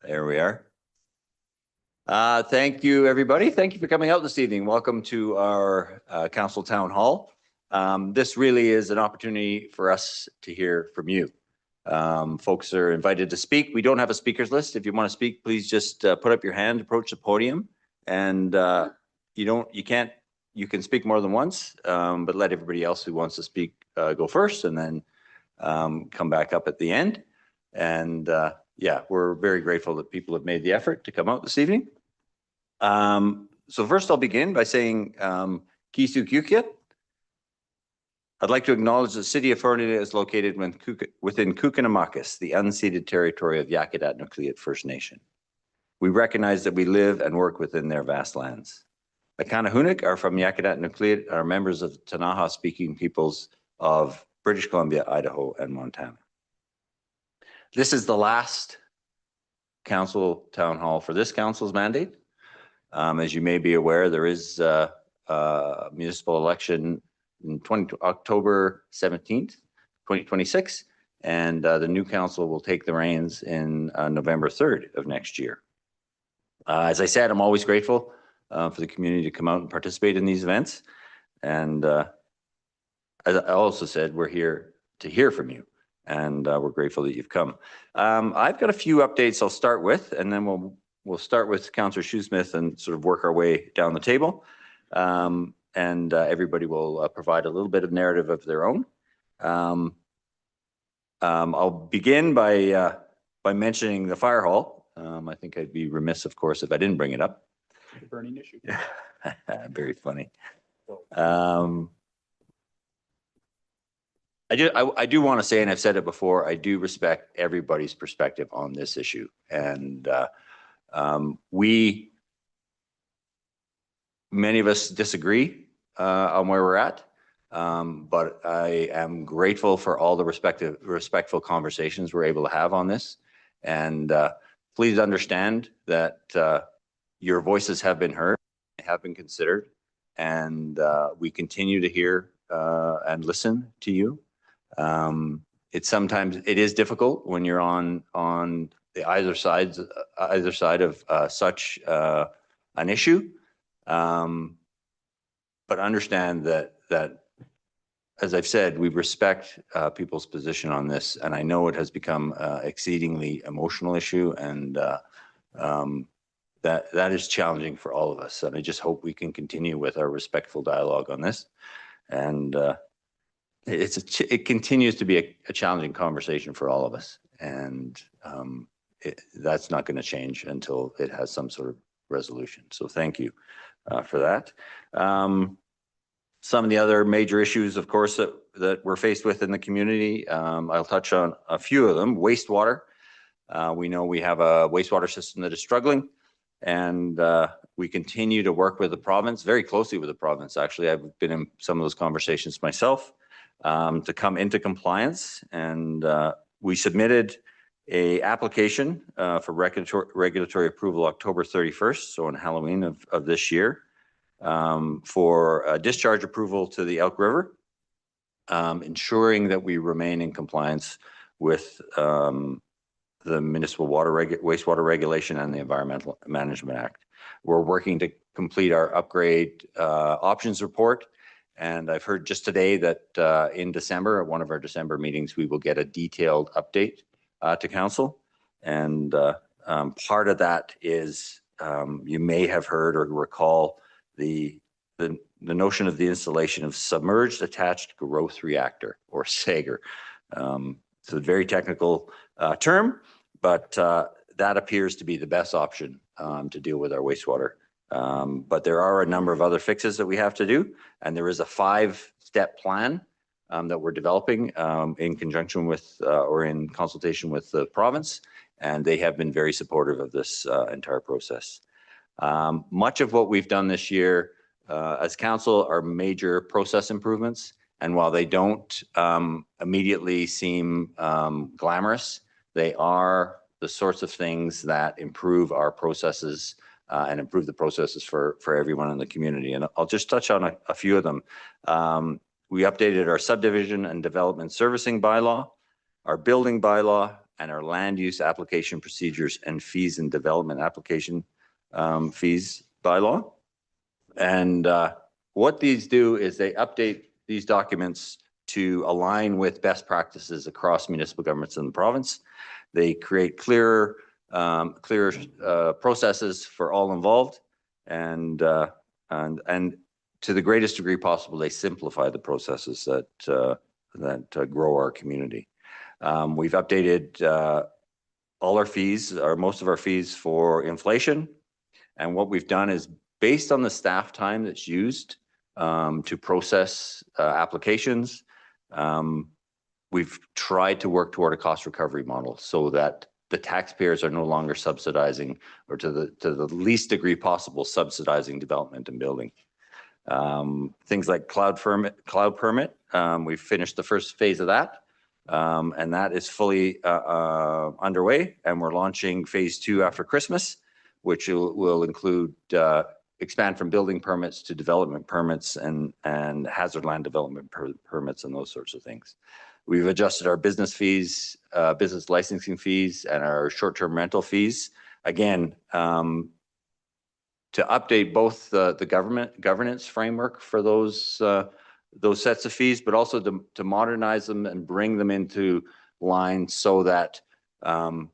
There we are. Thank you, everybody. Thank you for coming out this evening. Welcome to our Council Town Hall. This really is an opportunity for us to hear from you. Folks are invited to speak. We don't have a speakers list. If you want to speak, please just put up your hand, approach the podium, and you can speak more than once, but let everybody else who wants to speak go first, and then come back up at the end. And yeah, we're very grateful that people have made the effort to come out this evening. So first I'll begin by saying Kisu Kukyat. I'd like to acknowledge the city of Ferndale is located within Kukinamakis, the unceded territory of Yakutat Nucleat First Nation. We recognize that we live and work within their vast lands. The Kanahunik are from Yakutat Nucleat, are members of the Ktunaxa speaking peoples of British Columbia, Idaho, and Montana. This is the last council town hall for this council's mandate. As you may be aware, there is a municipal election in October 17th, 2026, and the new council will take the reins in November 3rd of next year. As I said, I'm always grateful for the community to come out and participate in these events. And as I also said, we're here to hear from you, and we're grateful that you've come. I've got a few updates I'll start with, and then we'll start with Councillor Shoesmith and sort of work our way down the table. And everybody will provide a little bit of narrative of their own. I'll begin by mentioning the fire hall. I think I'd be remiss, of course, if I didn't bring it up. The burning issue. Very funny. I do want to say, and I've said it before, I do respect everybody's perspective on this issue. And many of us disagree on where we're at, but I am grateful for all the respectful conversations we're able to have on this. And please understand that your voices have been heard, have been considered, and we continue to hear and listen to you. Sometimes it is difficult when you're on the either side of such an issue, but understand that as I've said, we respect people's position on this, and I know it has become an exceedingly emotional issue, and that is challenging for all of us. And I just hope we can continue with our respectful dialogue on this. And it continues to be a challenging conversation for all of us, and that's not going to change until it has some sort of resolution. So thank you for that. Some of the other major issues, of course, that we're faced with in the community, I'll touch on a few of them. Wastewater. We know we have a wastewater system that is struggling, and we continue to work with the province, very closely with the province. Actually, I've been in some of those conversations myself to come into compliance, and we submitted an application for regulatory approval October 31st, so on Halloween of this year, for a discharge approval to the Elk River, ensuring that we remain in compliance with the Municipal Wastewater Regulation and the Environmental Management Act. We're working to complete our upgrade options report, and I've heard just today that in December, at one of our December meetings, we will get a detailed update to Council. And part of that is, you may have heard or recall the notion of the installation of Submerged Attached Growth Reactor, or SAGR. It's a very technical term, but that appears to be the best option to deal with our wastewater. But there are a number of other fixes that we have to do, and there is a 5-step plan that we're developing in conjunction with or in consultation with the province, and they have been very supportive of this entire process. Much of what we've done this year as council are major process improvements, and while they don't immediately seem glamorous, they are the sorts of things that improve our processes and improve the processes for everyone in the community. And I'll just touch on a few of them. We updated our subdivision and development servicing bylaw, our building bylaw, and our land use application procedures and fees and development application fees bylaw. And what these do is they update these documents to align with best practices across municipal governments in the province. They create clear processes for all involved, and to the greatest degree possible, they simplify the processes that grow our community. We've updated all our fees, or most of our fees, for inflation, and what we've done is, based on the staff time that's used to process applications, we've tried to work toward a cost recovery model so that the taxpayers are no longer subsidizing, or to the least degree possible, subsidizing development and building. Things like cloud permit, we've finished the first phase of that, and that is fully underway, and we're launching phase 2 after Christmas, which will include expand from building permits to development permits and hazard land development permits and those sorts of things. We've adjusted our business fees, business licensing fees, and our short-term rental fees, again, to update both the governance framework for those sets of fees, but also to modernize them and bring them into line so that so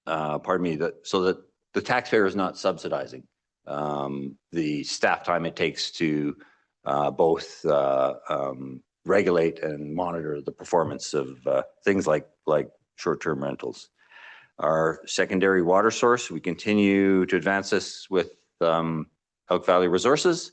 that the taxpayer is not subsidizing the staff time it takes to both regulate and monitor the performance of things like short-term rentals. Our secondary water source, we continue to advance this with Elk Valley Resources,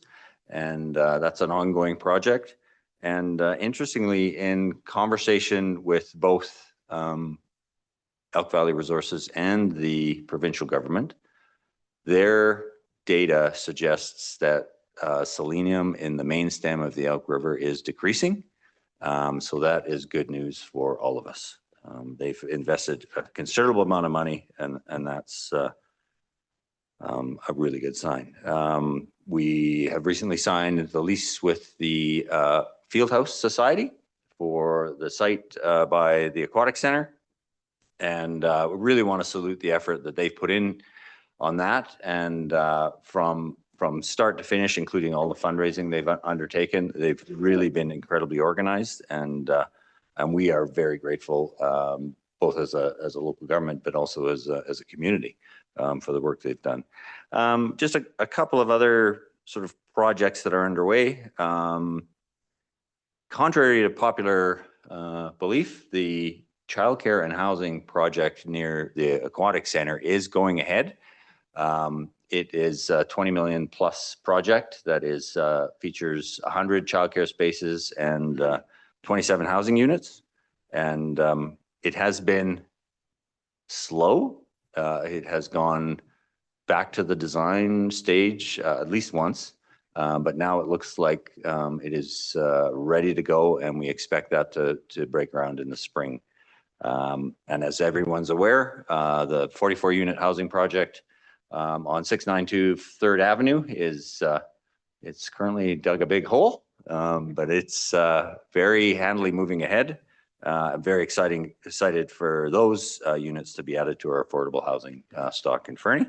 and that's an ongoing project. And interestingly, in conversation with both Elk Valley Resources and the provincial government, their data suggests that selenium in the main stem of the Elk River is decreasing. So that is good news for all of us. They've invested a considerable amount of money, and that's a really good sign. We have recently signed the lease with the Fieldhouse Society for the site by the Aquatic Center, and we really want to salute the effort that they've put in on that, and from start to finish, including all the fundraising they've undertaken. They've really been incredibly organized, and we are very grateful, both as a local government, but also as a community, for the work they've done. Just a couple of other sort of projects that are underway. Contrary to popular belief, the childcare and housing project near the Aquatic Center is going ahead. It is a 20 million plus project that features 100 childcare spaces and 27 housing units, and it has been slow. It has gone back to the design stage at least once, but now it looks like it is ready to go, and we expect that to break ground in the spring. And as everyone's aware, the 44 unit housing project on 692 3rd Avenue it's currently dug a big hole, but it's very handily moving ahead. Very excited for those units to be added to our affordable housing stock in Fernie.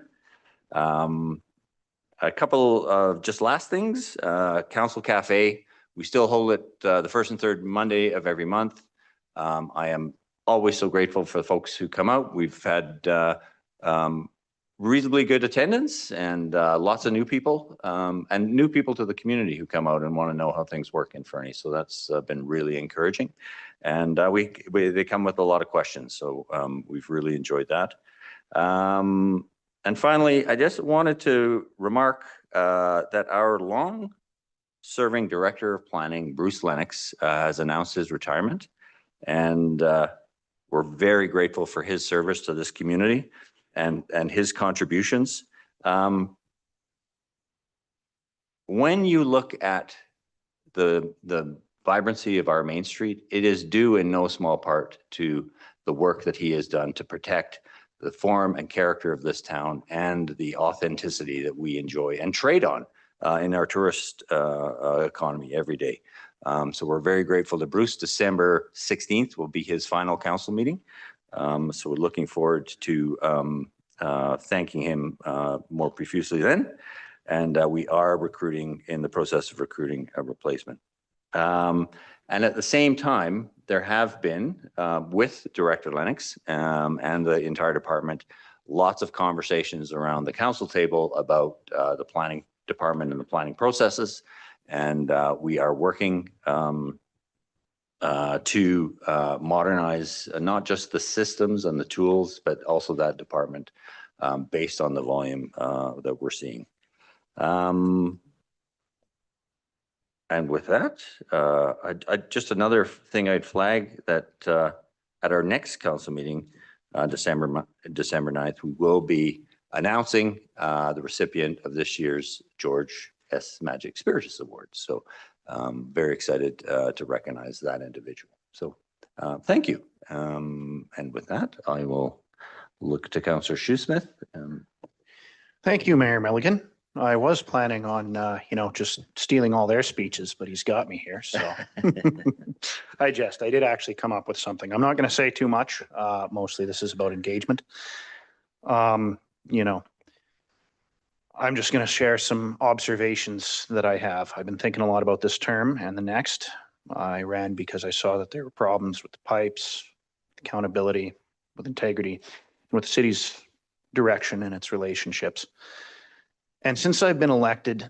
A couple of just last things. Council Cafe, we still hold it the first and third Monday of every month. I am always so grateful for the folks who come out. We've had reasonably good attendance and lots of new people, and new people to the community who come out and want to know how things work in Fernie. So that's been really encouraging. And they come with a lot of questions. So we've really enjoyed that. And finally, I just wanted to remark that our long-serving Director of Planning, Bruce Lennox, has announced his retirement. And we're very grateful for his service to this community and his contributions. When you look at the vibrancy of our Main Street, it is due in no small part to the work that he has done to protect the form and character of this town and the authenticity that we enjoy and trade on in our tourist economy every day. So we're very grateful to Bruce. December 16th will be his final council meeting. So we're looking forward to thanking him more profusely then. And we are in the process of recruiting a replacement. And at the same time, there have been, with Director Lennox and the entire department, lots of conversations around the council table about the planning department and the planning processes. And we are working to modernize not just the systems and the tools, but also that department based on the volume that we're seeing. And with that, just another thing I'd flag that at our next council meeting, December 9th, we will be announcing the recipient of this year's George S. Magic Spiritus Award. So very excited to recognize that individual. So thank you. And with that, I will look to Councillor Shoesmith. Thank you, Mayor Milligan. I was planning on, just stealing all their speeches, but he's got me here. So I did actually come up with something. I'm not going to say too much. Mostly this is about engagement. I'm just going to share some observations that I have. I've been thinking a lot about this term and the next. I ran because I saw that there were problems with the pipes, accountability, with integrity, with the city's direction and its relationships. And since I've been elected,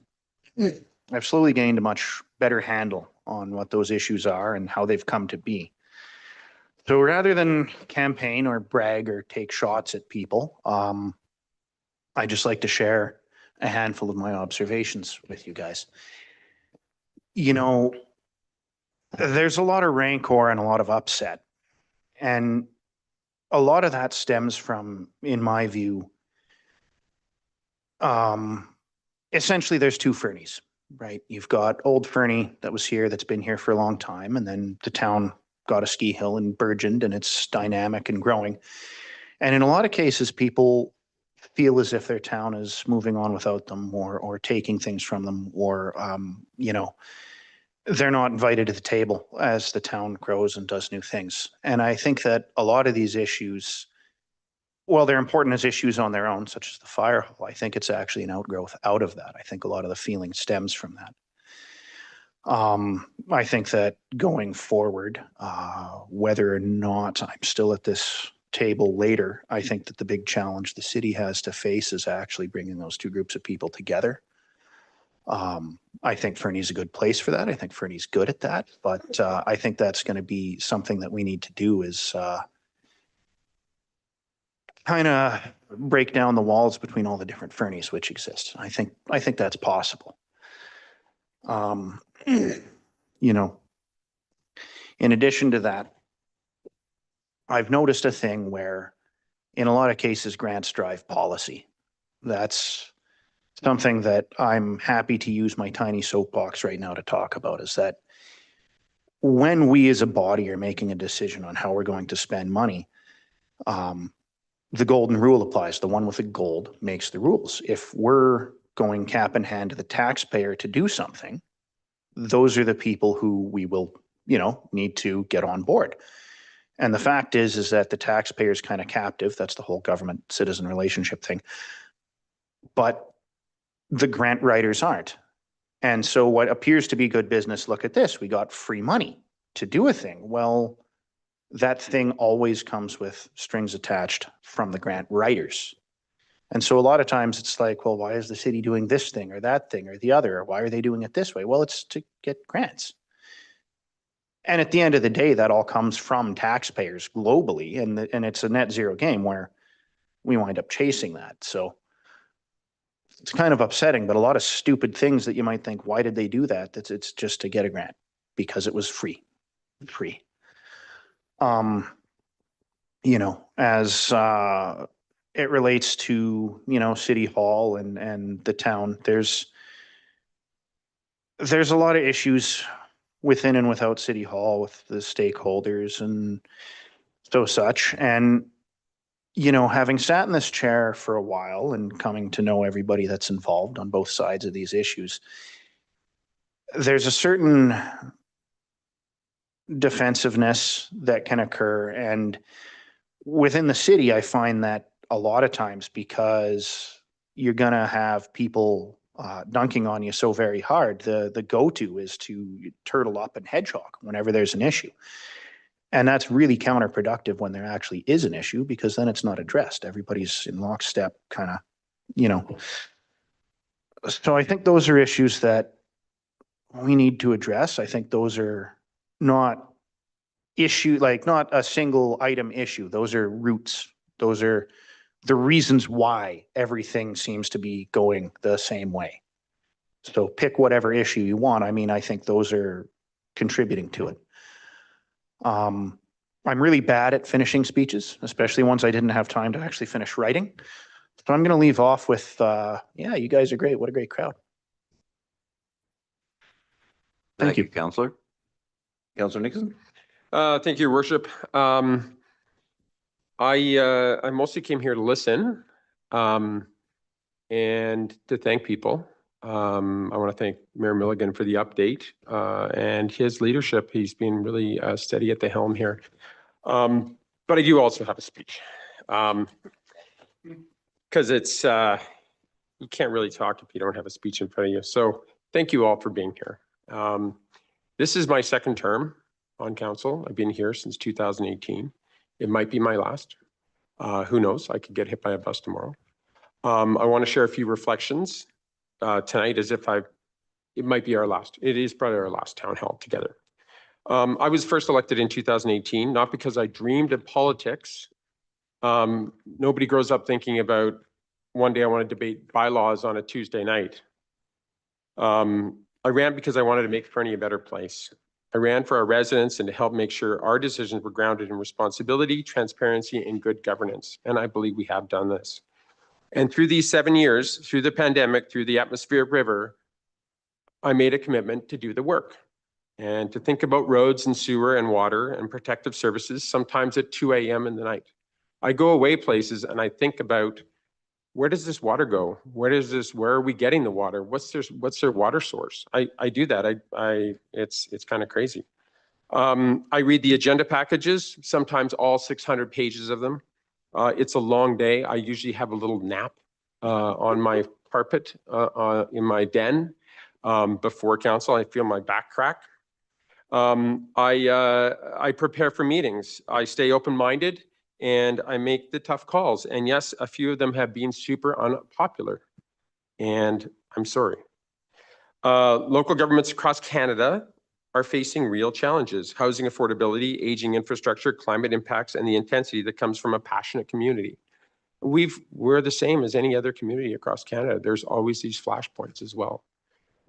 I've slowly gained a much better handle on what those issues are and how they've come to be. So rather than campaign or brag or take shots at people, I just like to share a handful of my observations with you guys. There's a lot of rancor and a lot of upset. And a lot of that stems from, in my view, essentially there's two Fernies, right? You've got old Fernie that was here, that's been here for a long time, and then the town got a ski hill and burgeoned, and it's dynamic and growing. And in a lot of cases, people feel as if their town is moving on without them, or taking things from them, or they're not invited to the table as the town grows and does new things. And I think that a lot of these issues, well, they're important as issues on their own, such as the fire hall. I think it's actually an outgrowth out of that. I think a lot of the feeling stems from that. I think that going forward, whether or not I'm still at this table later, I think that the big challenge the city has to face is actually bringing those two groups of people together. I think Fernie's a good place for that. I think Fernie's good at that, but I think that's going to be something that we need to do is kind of break down the walls between all the different Fernies which exist. I think that's possible. In addition to that, I've noticed a thing where in a lot of cases grants drive policy. That's something that I'm happy to use my tiny soapbox right now to talk about, is that when we as a body are making a decision on how we're going to spend money, the golden rule applies. The one with the gold makes the rules. If we're going cap in hand to the taxpayer to do something, those are the people who we will, need to get on board. And the fact is that the taxpayer is kind of captive. That's the whole government-citizen relationship thing. But the grant writers aren't. And so what appears to be good business, look at this, we got free money to do a thing. Well, that thing always comes with strings attached from the grant writers. And so a lot of times it's like, well, why is the city doing this thing or that thing or the other? Or why are they doing it this way? Well, it's to get grants. And at the end of the day, that all comes from taxpayers globally. And it's a net zero game where we wind up chasing that. So it's kind of upsetting, but a lot of stupid things that you might think, why did they do that? It's just to get a grant because it was free. As it relates to, City Hall and the town, there's a lot of issues within and without City Hall with the stakeholders and so such. And, having sat in this chair for a while and coming to know everybody that's involved on both sides of these issues, there's a certain defensiveness that can occur. And within the city, I find that a lot of times, because you're going to have people dunking on you so very hard, the go-to is to turtle up and hedgehog whenever there's an issue. And that's really counterproductive when there actually is an issue, because then it's not addressed. Everybody's in lockstep, kind of. So I think those are issues that we need to address. I think those are not not a single item issue. Those are roots. Those are the reasons why everything seems to be going the same way. So pick whatever issue you want. I mean, I think those are contributing to it. I'm really bad at finishing speeches, especially ones I didn't have time to actually finish writing. So I'm going to leave off with, yeah, you guys are great. What a great crowd. Thank you. Councillor. Councillor Nixon. Thank you, Your Worship. I mostly came here to listen and to thank people. I want to thank Mayor Milligan for the update and his leadership. He's been really steady at the helm here. But I do also have a speech because it's you can't really talk if you don't have a speech in front of you. So thank you all for being here. This is my second term on council. I've been here since 2018. It might be my last. Who knows? I could get hit by a bus tomorrow. I want to share a few reflections tonight, as if it might be our last. It is probably our last town hall together. I was first elected in 2018, not because I dreamed of politics. Nobody grows up thinking about one day I want to debate bylaws on a Tuesday night. I ran because I wanted to make Fernie a better place. I ran for our residents and to help make sure our decisions were grounded in responsibility, transparency, and good governance. And I believe we have done this. And through these 7 years, through the pandemic, through the atmospheric river, I made a commitment to do the work and to think about roads and sewer and water and protective services, sometimes at 2 a.m. in the night. I go away places and I think about, where does this water go? Where are we getting the water? What's their water source? I do that. It's kind of crazy. I read the agenda packages, sometimes all 600 pages of them. It's a long day. I usually have a little nap on my carpet in my den before council. I feel my back crack. I prepare for meetings. I stay open-minded and I make the tough calls. And yes, a few of them have been super unpopular, and I'm sorry. Local governments across Canada are facing real challenges: housing affordability, aging infrastructure, climate impacts, and the intensity that comes from a passionate community. We're the same as any other community across Canada. There's always these flashpoints as well.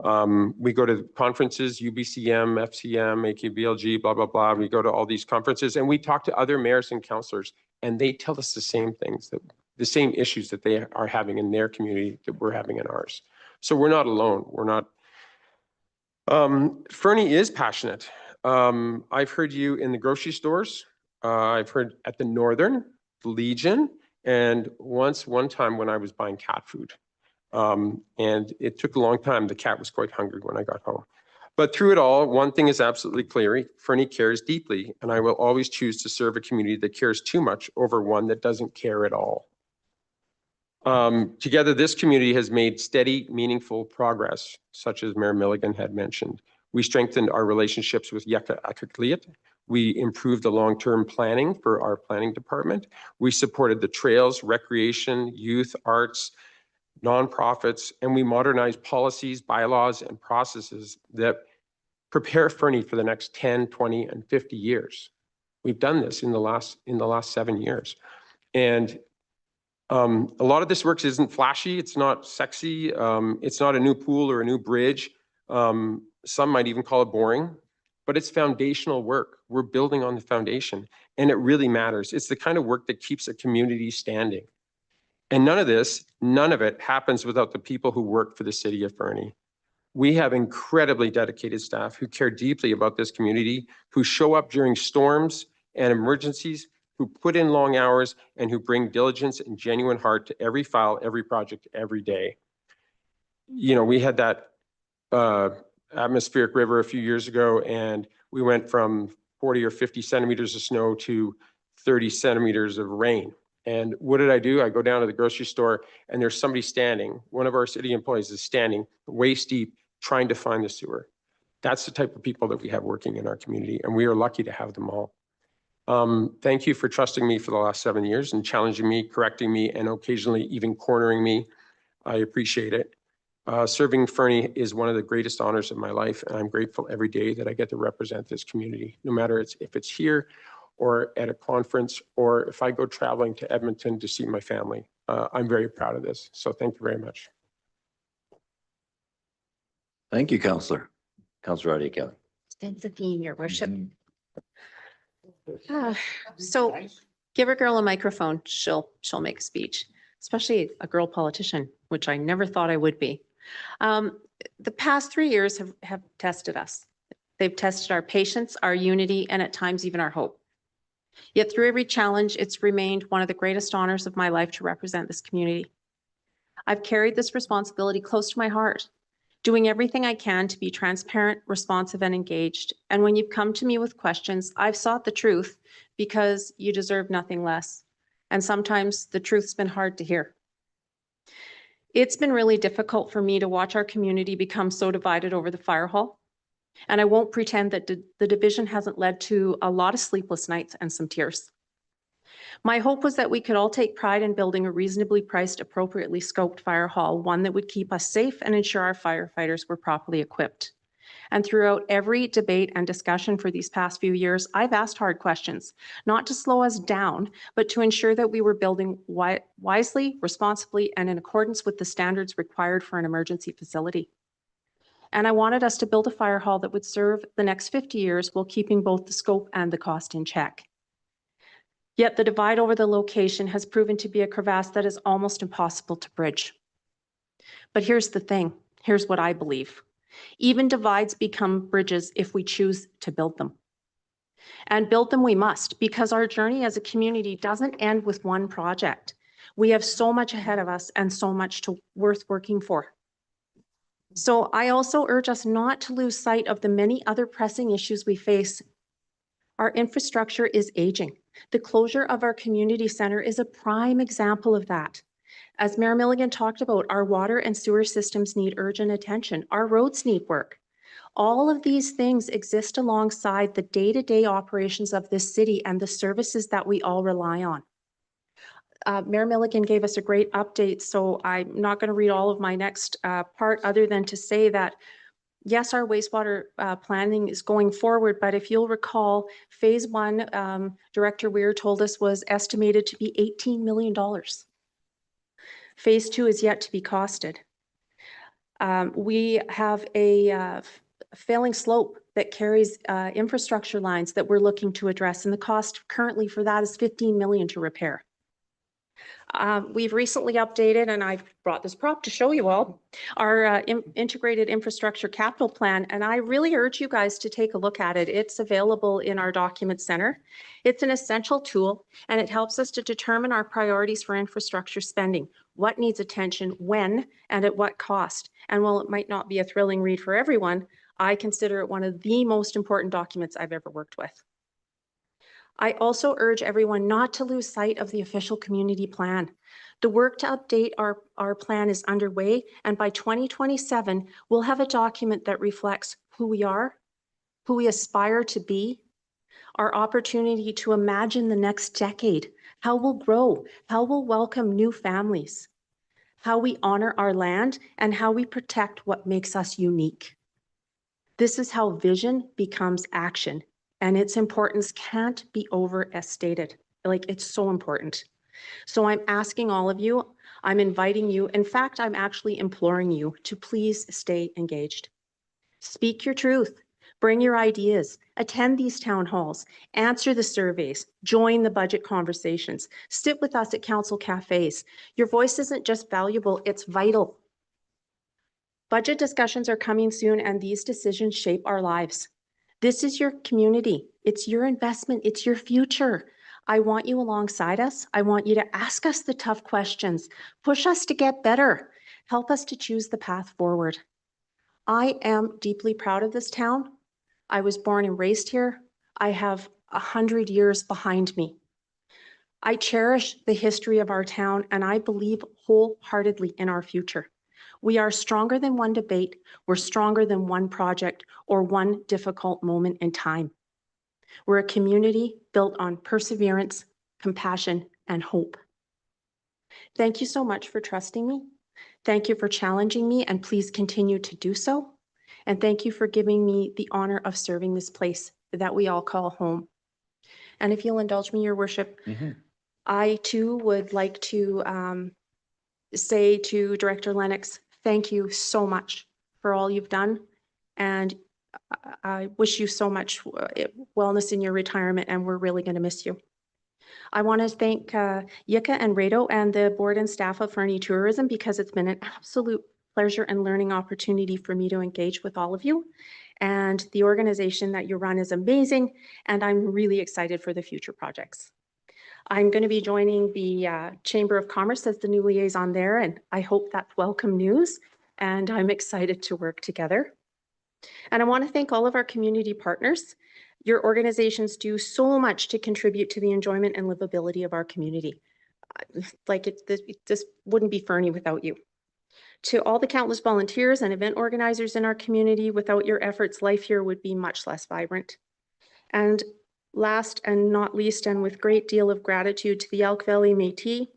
We go to conferences, UBCM, FCM, AKBLG, blah, blah, blah. We go to all these conferences and we talk to other mayors and councillors, and they tell us the same things, the same issues that they are having in their community that we're having in ours. So we're not alone. We're not. Fernie is passionate. I've heard you in the grocery stores. I've heard at the Northern, the Legion, and one time when I was buying cat food. And it took a long time. The cat was quite hungry when I got home. But through it all, one thing is absolutely clear: Fernie cares deeply, and I will always choose to serve a community that cares too much over one that doesn't care at all. Together, this community has made steady, meaningful progress, such as Mayor Milligan had mentioned. We strengthened our relationships with Yeka Akakliat. We improved the long-term planning for our planning department. We supported the trails, recreation, youth, arts, nonprofits, and we modernized policies, bylaws, and processes that prepare Fernie for the next 10, 20, and 50 years. We've done this in the last 7 years. And a lot of this work isn't flashy, it's not sexy, it's not a new pool or a new bridge. Some might even call it boring, but it's foundational work. We're building on the foundation, and it really matters. It's the kind of work that keeps a community standing. And none of it happens without the people who work for the city of Fernie. We have incredibly dedicated staff who care deeply about this community, who show up during storms and emergencies who put in long hours and who bring diligence and genuine heart to every file, every project, every day. You know, we had that atmospheric river a few years ago, and we went from 40 or 50 centimeters of snow to 30 centimeters of rain. And what did I do? I go down to the grocery store and there's somebody standing, one of our city employees is standing waist deep trying to find the sewer. That's the type of people that we have working in our community, and we are lucky to have them all. Thank you for trusting me for the last 7 years and challenging me, correcting me, and occasionally even cornering me. I appreciate it. Serving Fernie is one of the greatest honors of my life, and I'm grateful every day that I get to represent this community, no matter if it's here or at a conference, or if I go traveling to Edmonton to see my family. I'm very proud of this, so thank you very much. Thank you, Councillor. Councillor Adi-Kelly. It's a theme, your worship. So give a girl a microphone, she'll make a speech, especially a girl politician, which I never thought I would be. The past 3 years have tested us. They've tested our patience, our unity, and at times even our hope. Yet through every challenge, it's remained one of the greatest honors of my life to represent this community. I've carried this responsibility close to my heart, doing everything I can to be transparent, responsive, and engaged. And when you've come to me with questions, I've sought the truth because you deserve nothing less. And sometimes the truth's been hard to hear. It's been really difficult for me to watch our community become so divided over the fire hall. And I won't pretend that the division hasn't led to a lot of sleepless nights and some tears. My hope was that we could all take pride in building a reasonably priced, appropriately scoped fire hall, one that would keep us safe and ensure our firefighters were properly equipped. And throughout every debate and discussion for these past few years, I've asked hard questions, not to slow us down, but to ensure that we were building wisely, responsibly, and in accordance with the standards required for an emergency facility. And I wanted us to build a fire hall that would serve the next 50 years while keeping both the scope and the cost in check. Yet the divide over the location has proven to be a crevasse that is almost impossible to bridge. But here's the thing, here's what I believe. Even divides become bridges if we choose to build them. And build them we must, because our journey as a community doesn't end with one project. We have so much ahead of us and so much worth working for. So I also urge us not to lose sight of the many other pressing issues we face. Our infrastructure is aging. The closure of our community center is a prime example of that. As Mayor Milligan talked about, our water and sewer systems need urgent attention. Our roads need work. All of these things exist alongside the day-to-day operations of this city and the services that we all rely on. Mayor Milligan gave us a great update, so I'm not going to read all of my next part other than to say that yes, our wastewater planning is going forward, but if you'll recall, phase 1, Director Weir told us was estimated to be $18 million. Phase 2 is yet to be costed. We have a failing slope that carries infrastructure lines that we're looking to address, and the cost currently for that is $15 million to repair. We've recently updated, and I've brought this prop to show you all, our integrated infrastructure capital plan, and I really urge you guys to take a look at it. It's available in our document center. It's an essential tool, and it helps us to determine our priorities for infrastructure spending, what needs attention, when, and at what cost. And while it might not be a thrilling read for everyone, I consider it one of the most important documents I've ever worked with. I also urge everyone not to lose sight of the official community plan. The work to update our plan is underway, and by 2027, we'll have a document that reflects who we are, who we aspire to be, our opportunity to imagine the next decade, how we'll grow, how we'll welcome new families, how we honor our land, and how we protect what makes us unique. This is how vision becomes action. And its importance can't be overstated. Like, it's so important. So I'm asking all of you, I'm inviting you, in fact, I'm actually imploring you to please stay engaged. Speak your truth, bring your ideas, attend these town halls, answer the surveys, join the budget conversations, sit with us at council cafes. Your voice isn't just valuable, it's vital. Budget discussions are coming soon, and these decisions shape our lives. This is your community. It's your investment. It's your future. I want you alongside us. I want you to ask us the tough questions, push us to get better, help us to choose the path forward. I am deeply proud of this town. I was born and raised here. I have 100 years behind me. I cherish the history of our town, and I believe wholeheartedly in our future. We are stronger than one debate. We're stronger than one project or one difficult moment in time. We're a community built on perseverance, compassion, and hope. Thank you so much for trusting me. Thank you for challenging me, and please continue to do so. And thank you for giving me the honor of serving this place that we all call home. And if you'll indulge me, Your Worship, I too would like to say to Director Lennox, thank you so much for all you've done. And I wish you so much wellness in your retirement, and we're really going to miss you. I want to thank Yika and Rado and the board and staff of Fernie Tourism, because it's been an absolute pleasure and learning opportunity for me to engage with all of you. And the organization that you run is amazing, and I'm really excited for the future projects. I'm going to be joining the Chamber of Commerce as the new liaison there, and I hope that's welcome news, and I'm excited to work together. And I want to thank all of our community partners. Your organizations do so much to contribute to the enjoyment and livability of our community. Like this wouldn't be Fernie without you. To all the countless volunteers and event organizers in our community, without your efforts, life here would be much less vibrant. And last and not least, and with great deal of gratitude to the Elk Valley Métis,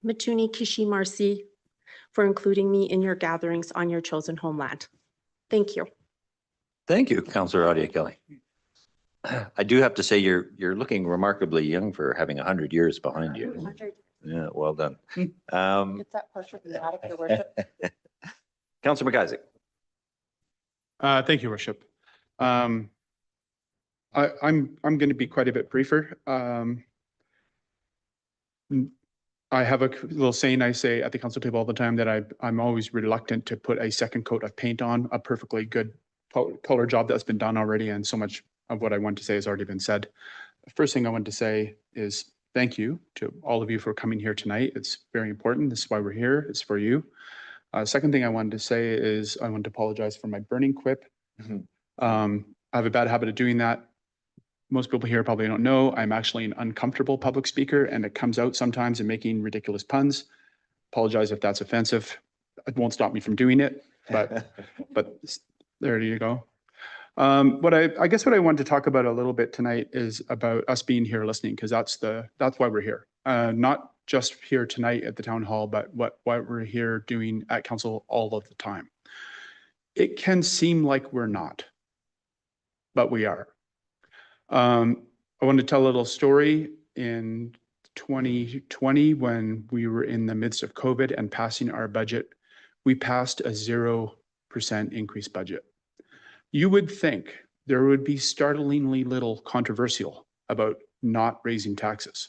Matuni Kishi Marci, for including me in your gatherings on your chosen homeland. Thank you. Thank you, Councillor Audia Kelly. I do have to say you're looking remarkably young for having 100 years behind you. Yeah, well done. It's that partial dramatic, Your Worship. Councillor McIsaac. Thank you, Worship. I'm going to be quite a bit briefer. I have a little saying I say at the council table all the time, that I'm always reluctant to put a second coat of paint on a perfectly good color job that's been done already, and so much of what I want to say has already been said. The first thing I want to say is thank you to all of you for coming here tonight. It's very important. This is why we're here. It's for you. Second thing I wanted to say is I want to apologize for my burning quip. I have a bad habit of doing that. Most people here probably don't know, I'm actually an uncomfortable public speaker, and it comes out sometimes in making ridiculous puns. Apologize if that's offensive. It won't stop me from doing it, but there you go. I guess what I want to talk about a little bit tonight is about us being here listening, because that's why we're here. Not just here tonight at the town hall, but what we're here doing at council all of the time. It can seem like we're not, but we are. I want to tell a little story. In 2020, when we were in the midst of COVID and passing our budget, we passed a 0% increase budget. You would think there would be startlingly little controversial about not raising taxes.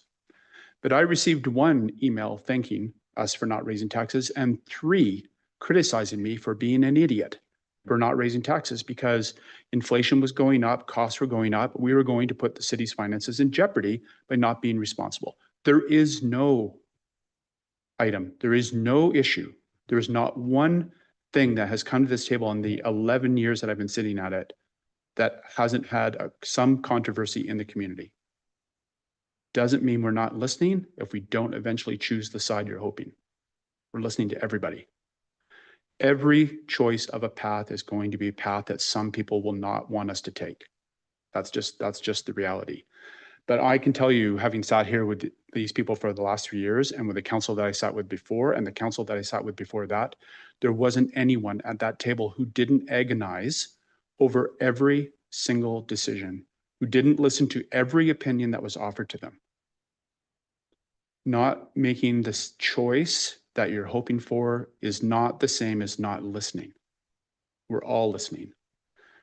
But I received one email thanking us for not raising taxes, and 3 criticizing me for being an idiot for not raising taxes, because inflation was going up, costs were going up. We were going to put the city's finances in jeopardy by not being responsible. There is no item, there is no issue, there is not one thing that has come to this table in the 11 years that I've been sitting at it that hasn't had some controversy in the community. Doesn't mean we're not listening if we don't eventually choose the side you're hoping. We're listening to everybody. Every choice of a path is going to be a path that some people will not want us to take. That's just the reality. But I can tell you, having sat here with these people for the last 3 years, and with the council that I sat with before, and the council that I sat with before that, there wasn't anyone at that table who didn't agonize over every single decision, who didn't listen to every opinion that was offered to them. Not making this choice that you're hoping for is not the same as not listening. We're all listening.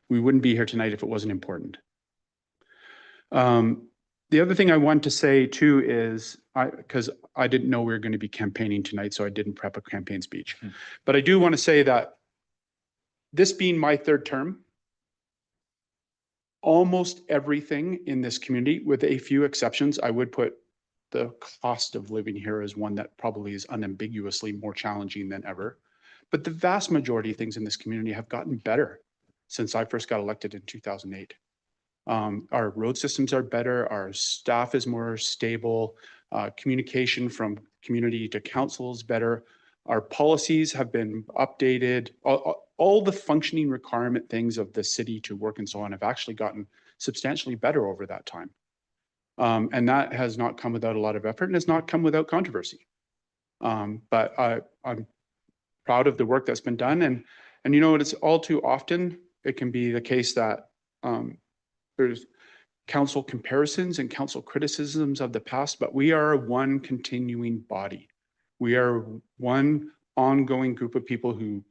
We wouldn't be here tonight if it wasn't important. The other thing I want to say too is, because I didn't know we were going to be campaigning tonight, so I didn't prep a campaign speech. But I do want to say that this being my 3rd term, almost everything in this community, with a few exceptions. I would put the cost of living here as one that probably is unambiguously more challenging than ever. But the vast majority of things in this community have gotten better since I first got elected in 2008. Our road systems are better, our staff is more stable, communication from community to council is better. Our policies have been updated. All the functioning requirement things of the city to work and so on have actually gotten substantially better over that time. And that has not come without a lot of effort and has not come without controversy. But I'm proud of the work that's been done. And you know what, it's all too often, it can be the case that there's council comparisons and council criticisms of the past, but we are one continuing body. We are one ongoing group of people who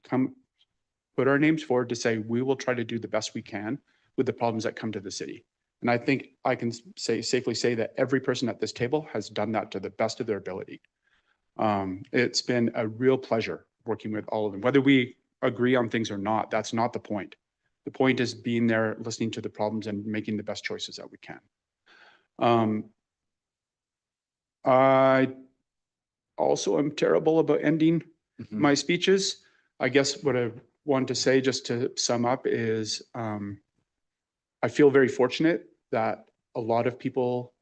put our names forward to say, we will try to do the best we can with the problems that come to the city. And I think I can safely say that every person at this table has done that to the best of their ability. It's been a real pleasure working with all of them. Whether we agree on things or not, that's not the point. The point is being there, listening to the problems and making the best choices that we can. I also am terrible about ending my speeches. I guess what I want to say, just to sum up, is I feel very fortunate that a lot of people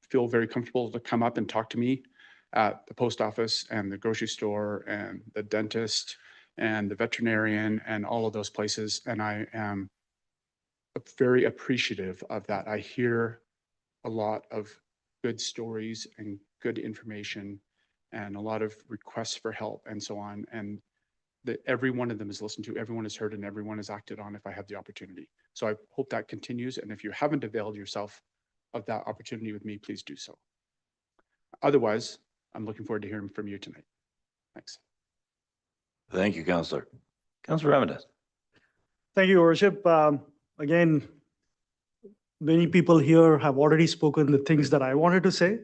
feel very comfortable to come up and talk to me at the post office and the grocery store and the dentist and the veterinarian and all of those places. And I am very appreciative of that. I hear a lot of good stories and good information and a lot of requests for help and so on. And that every one of them is listened to, everyone is heard, and everyone is acted on if I have the opportunity. So I hope that continues. And if you haven't availed yourself of that opportunity with me, please do so. Otherwise, I'm looking forward to hearing from you tonight. Thanks. Thank you, Councillor. Councillor Ramirez. Thank you, Worship. Again, many people here have already spoken the things that I wanted to say.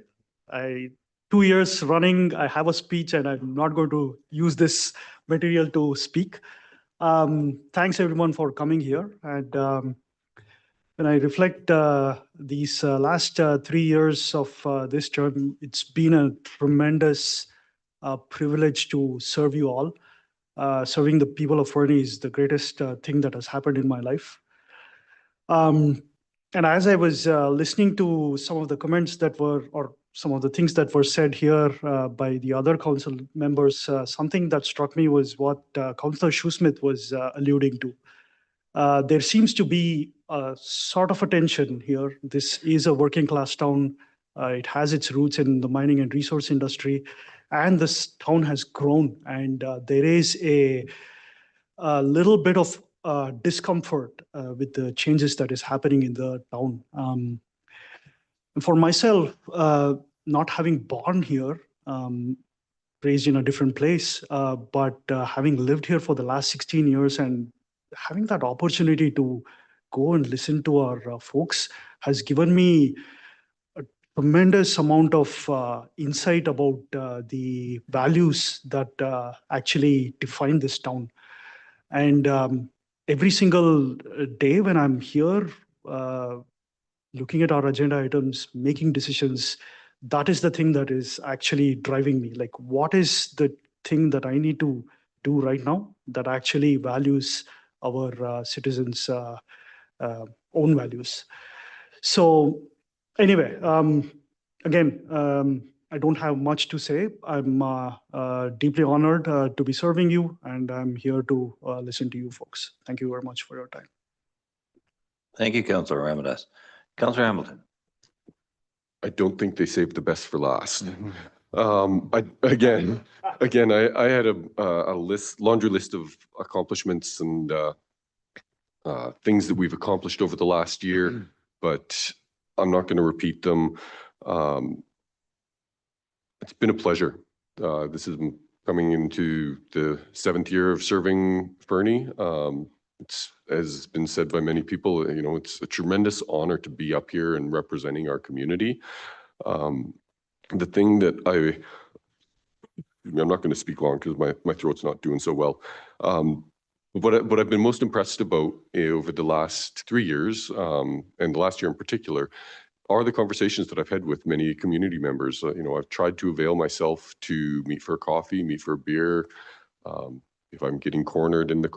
2 years running, I have a speech and I'm not going to use this material to speak. Thanks everyone for coming here. And when I reflect these last 3 years of this term, it's been a tremendous privilege to serve you all. Serving the people of Fernie is the greatest thing that has happened in my life. And as I was listening to some of the comments that were, or some of the things that were said here by the other council members, something that struck me was what Councillor Shoesmith was alluding to. There seems to be a sort of a tension here. This is a working class town. It has its roots in the mining and resource industry, and this town has grown. And there is a little bit of discomfort with the changes that is happening in the town. For myself, not having born here, raised in a different place, but having lived here for the last 16 years and having that opportunity to go and listen to our folks has given me a tremendous amount of insight about the values that actually define this town. And every single day when I'm here, looking at our agenda items, making decisions, that is the thing that is actually driving me. Like, what is the thing that I need to do right now that actually values our citizens' own values? So anyway, again, I don't have much to say. I'm deeply honored to be serving you, and I'm here to listen to you folks. Thank you very much for your time. Thank you, Councillor Ramirez. Councillor Hamilton. I don't think they saved the best for last. Again, I had a laundry list of accomplishments and things that we've accomplished over the last year, but I'm not going to repeat them. It's been a pleasure. This is coming into the 7th year of serving Fernie. It's, as has been said by many people, you know, it's a tremendous honor to be up here and representing our community. The thing that I'm not going to speak long because my throat's not doing so well. What I've been most impressed about over the last 3 years, and the last year in particular, are the conversations that I've had with many community members. I've tried to avail myself to meet for a coffee, meet for a beer. If I'm getting cornered in the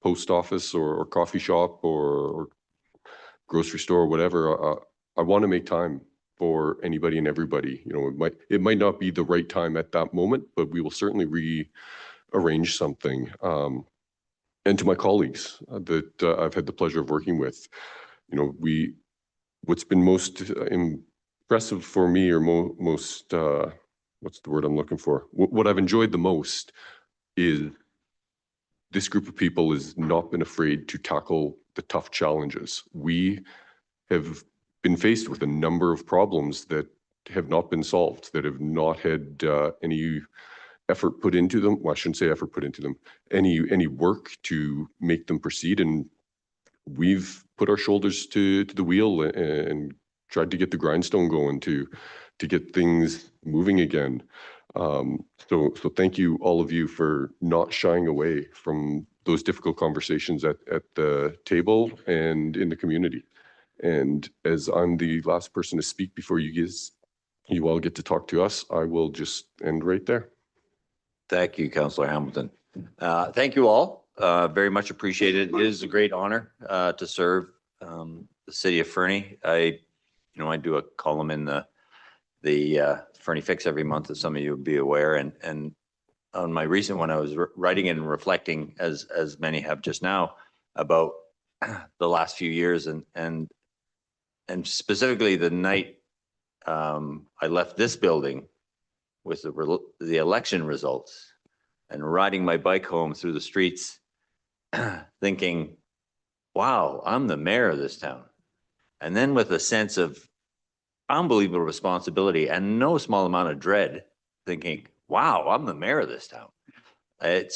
post office or coffee shop or grocery store or whatever, I want to make time for anybody and everybody. It might not be the right time at that moment, but we will certainly rearrange something. And to my colleagues that I've had the pleasure of working with, what's been most impressive for me, or most what's the word I'm looking for? What I've enjoyed the most is this group of people has not been afraid to tackle the tough challenges. We have been faced with a number of problems that have not been solved, that have not had any effort put into them. Well, I shouldn't say effort put into them, any work to make them proceed. And we've put our shoulders to the wheel and tried to get the grindstone going to get things moving again. So thank you, all of you, for not shying away from those difficult conversations at the table and in the community. And as I'm the last person to speak before you all get to talk to us, I will just end right there. Thank you, Councillor Hamilton. Thank you all. Very much appreciated. It is a great honor to serve the city of Fernie. I do a column in the Fernie Fix every month, as some of you would be aware. And on my recent one, I was writing and reflecting, as many have just now, about the last few years and specifically the night I left this building with the election results, and riding my bike home through the streets thinking, wow, I'm the mayor of this town. And then with a sense of unbelievable responsibility and no small amount of dread, thinking, wow, I'm the mayor of this town. It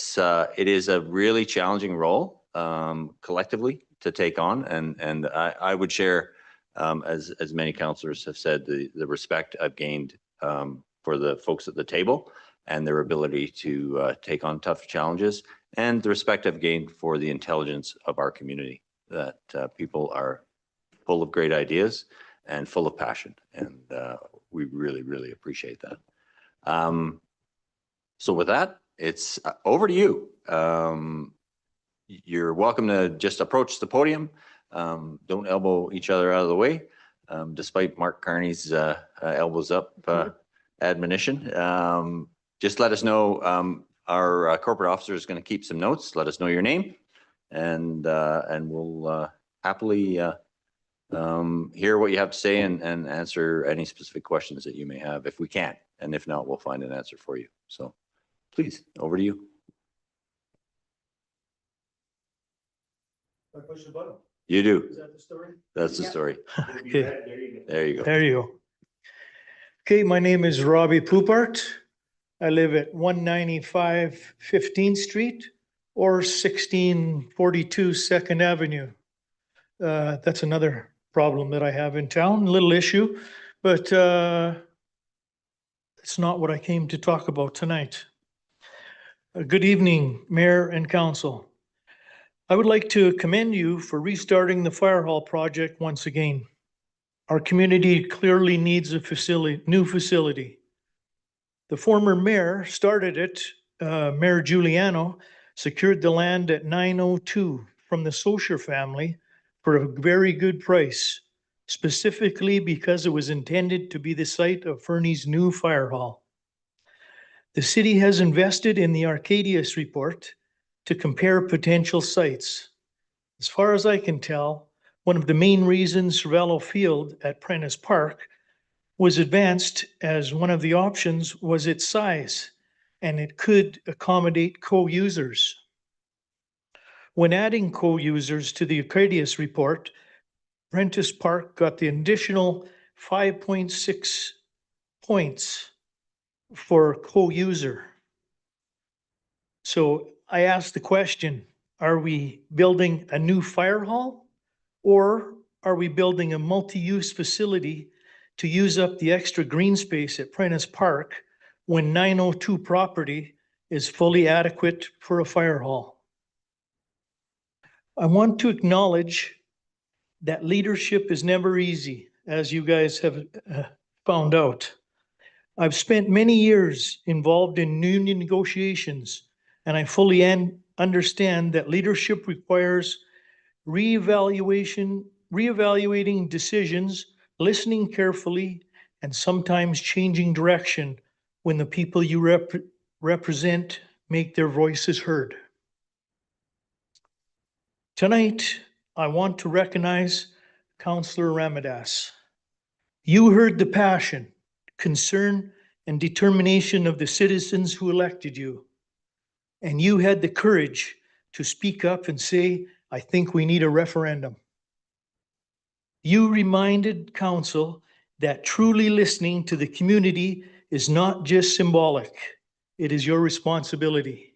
is a really challenging role collectively to take on. And I would share, as many councillors have said, the respect I've gained for the folks at the table and their ability to take on tough challenges, and the respect I've gained for the intelligence of our community, that people are full of great ideas and full of passion. And we really, really appreciate that. So with that, it's over to you. You're welcome to just approach the podium. Don't elbow each other out of the way, despite Mark Carney's elbows up admonition. Just let us know. Our corporate officer is going to keep some notes. Let us know your name, and we'll happily hear what you have to say and answer any specific questions that you may have, if we can. And if not, we'll find an answer for you. So please, over to you. I push the button. You do. Is that the story? That's the story. Okay, There you go. there you go. Okay, my name is Robbie Poupart. I live at 195 15th Street or 1642 2nd Avenue. That's another problem that I have in town, a little issue, but it's not what I came to talk about tonight. Good evening, Mayor and Council. I would like to commend you for restarting the fire hall project once again. Our community clearly needs a new facility. The former mayor started it, Mayor Giuliano, secured the land at 902 from the Socher family for a very good price, specifically because it was intended to be the site of Fernie's new fire hall. The city has invested in the Arcadius report to compare potential sites. As far as I can tell, one of the main reasons Cervello Field at Prentice Park was advanced as one of the options was its size, and it could accommodate co-users. When adding co-users to the Arcadius report, Prentice Park got the additional 5.6 points for co-user. So I asked the question, are we building a new fire hall, or are we building a multi-use facility to use up the extra green space at Prentice Park when 902 property is fully adequate for a fire hall? I want to acknowledge that leadership is never easy, as you guys have found out. I've spent many years involved in union negotiations, and I fully understand that leadership requires reevaluating decisions, listening carefully, and sometimes changing direction when the people you represent make their voices heard. Tonight, I want to recognize Councillor Ramadas. You heard the passion, concern, and determination of the citizens who elected you. And you had the courage to speak up and say, I think we need a referendum. You reminded council that truly listening to the community is not just symbolic, it is your responsibility.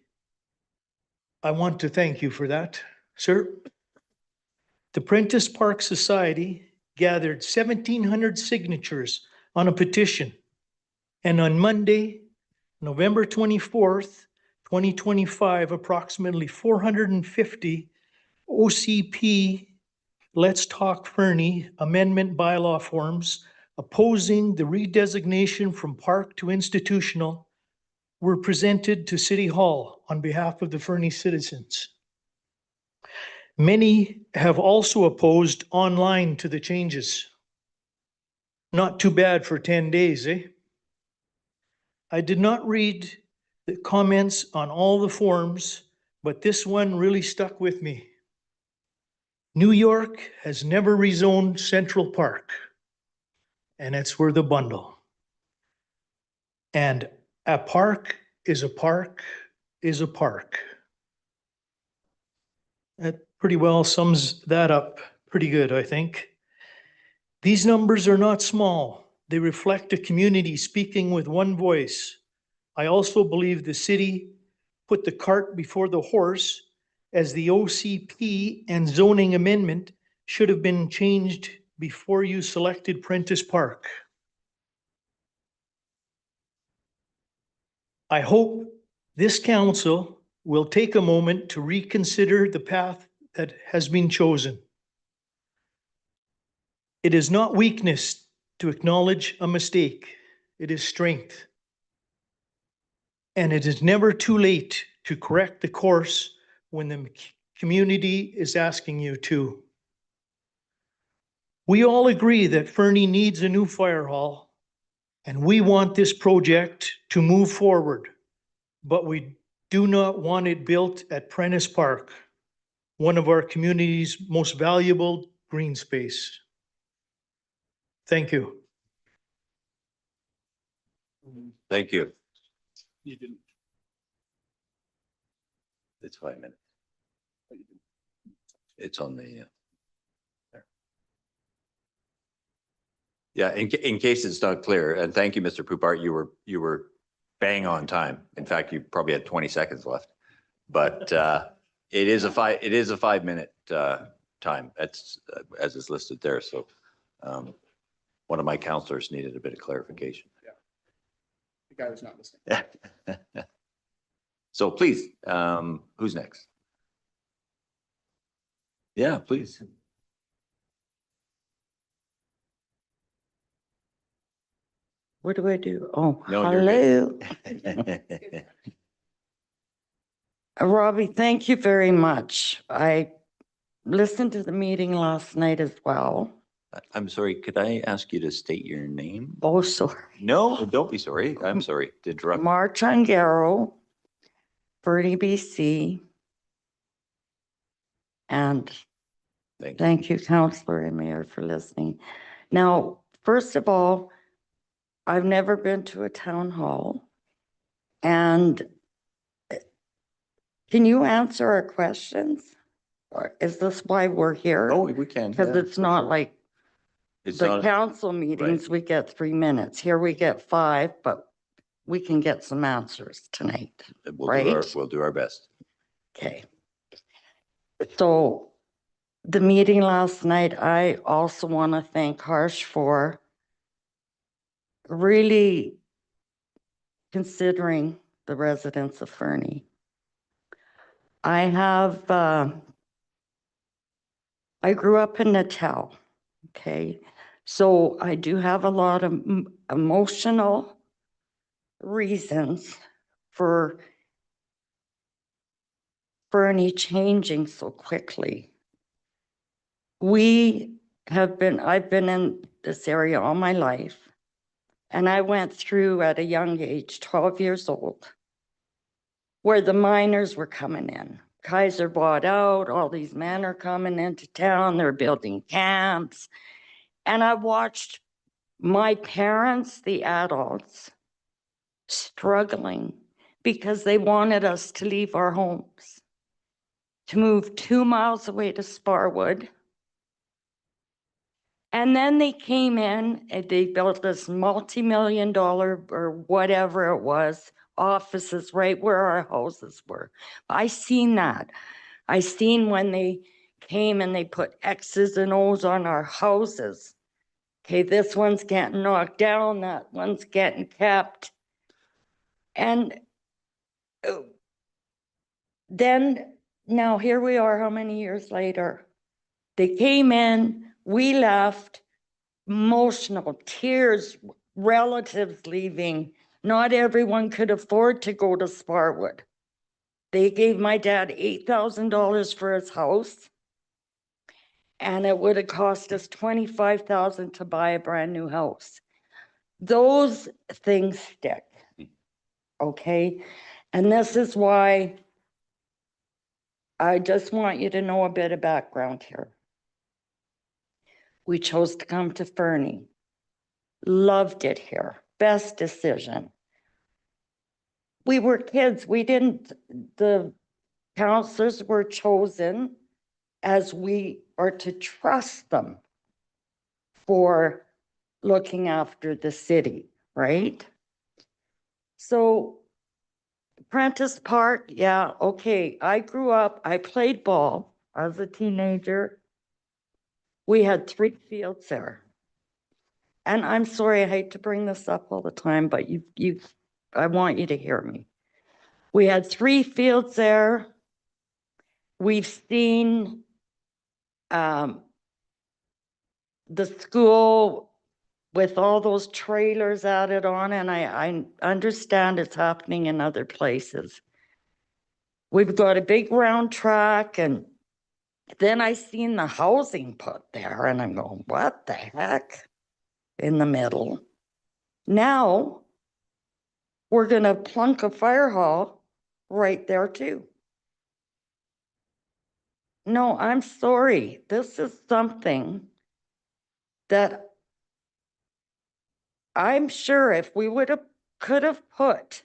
I want to thank you for that, sir. The Prentice Park Society gathered 1,700 signatures on a petition. And on Monday, November 24th, 2025, approximately 450 OCP Let's Talk Fernie Amendment bylaw forms opposing the redesignation from park to institutional were presented to City Hall on behalf of the Fernie citizens. Many have also opposed online to the changes. Not too bad for 10 days, eh? I did not read the comments on all the forms, but this one really stuck with me. New York has never rezoned Central Park, and it's worth a bundle. And a park is a park is a park. That pretty well sums that up pretty good, I think. These numbers are not small. They reflect a community speaking with one voice. I also believe the city put the cart before the horse, as the OCP and zoning amendment should have been changed before you selected Prentice Park. I hope this council will take a moment to reconsider the path that has been chosen. It is not weakness to acknowledge a mistake. It is strength. And it is never too late to correct the course when the community is asking you to. We all agree that Fernie needs a new fire hall, and we want this project to move forward, but we do not want it built at Prentice Park, one of our community's most valuable green space. Thank you. Thank you. You didn't. It's 5 minutes. It's on the, there. Yeah, in case it's not clear, and thank you, Mr. Poupart, you were bang on time. In fact, you probably had 20 seconds left, but it is a 5 minute time. That's as is listed there. So one of my counselors needed a bit of clarification. Yeah. The guy was not listening. So please, who's next? Yeah, please. What do I do? Oh, No, you're hello. Robbie, thank you very much. I listened to the meeting last night as well. I'm sorry, could I ask you to state your name? Oh, sorry. No, don't be sorry. I'm sorry to interrupt. March Ungaro, Fernie, BC. And Thank you. thank you, Councillor and Mayor, for listening. Now, first of all, I've never been to a town hall. And can you answer our questions? Or is this why we're here? Oh, we can. Because yeah, it's for not sure. like It's the not, council meetings, we get 3 minutes. Here we get 5, but we can get some answers tonight. right? we'll do our best. Okay. So the meeting last night, I also want to thank Harsh for really considering the residents of Fernie. I have I grew up in Natal, okay? So I do have a lot of emotional reasons for Fernie changing so quickly. I've been in this area all my life, and I went through at a young age, 12 years old, where the miners were coming in. Kaiser bought out, all these men are coming into town, they're building camps. And I watched my parents, the adults, struggling because they wanted us to leave our homes, to move 2 miles away to Sparwood. And then they came in and they built this multi-million-dollar or whatever it was, offices right where our houses were. I seen that. I seen when they came and they put X's and O's on our houses. Okay, this one's getting knocked down, that one's getting kept. And then now here we are, how many years later? They came in, we left, emotional, tears, relatives leaving. Not everyone could afford to go to Sparwood. They gave my dad $8,000 for his house. And it would have cost us $25,000 to buy a brand new house. Those things stick, okay? And this is why I just want you to know a bit of background here. We chose to come to Fernie. Loved it here. Best decision. We were kids. The counselors were chosen as we are to trust them for looking after the city, right? So Prentice Park, yeah, okay. I grew up, I played ball as a teenager. We had 3 fields there. And I'm sorry, I hate to bring this up all the time, but I want you to hear me. We had 3 fields there. We've seen the school with all those trailers added on, and I understand it's happening in other places. We've got a big round track, and then I seen the housing put there, and I'm going, what the heck? In the middle. Now, we're gonna plunk a fire hall right there too. No, I'm sorry. This is something that I'm sure if we could have put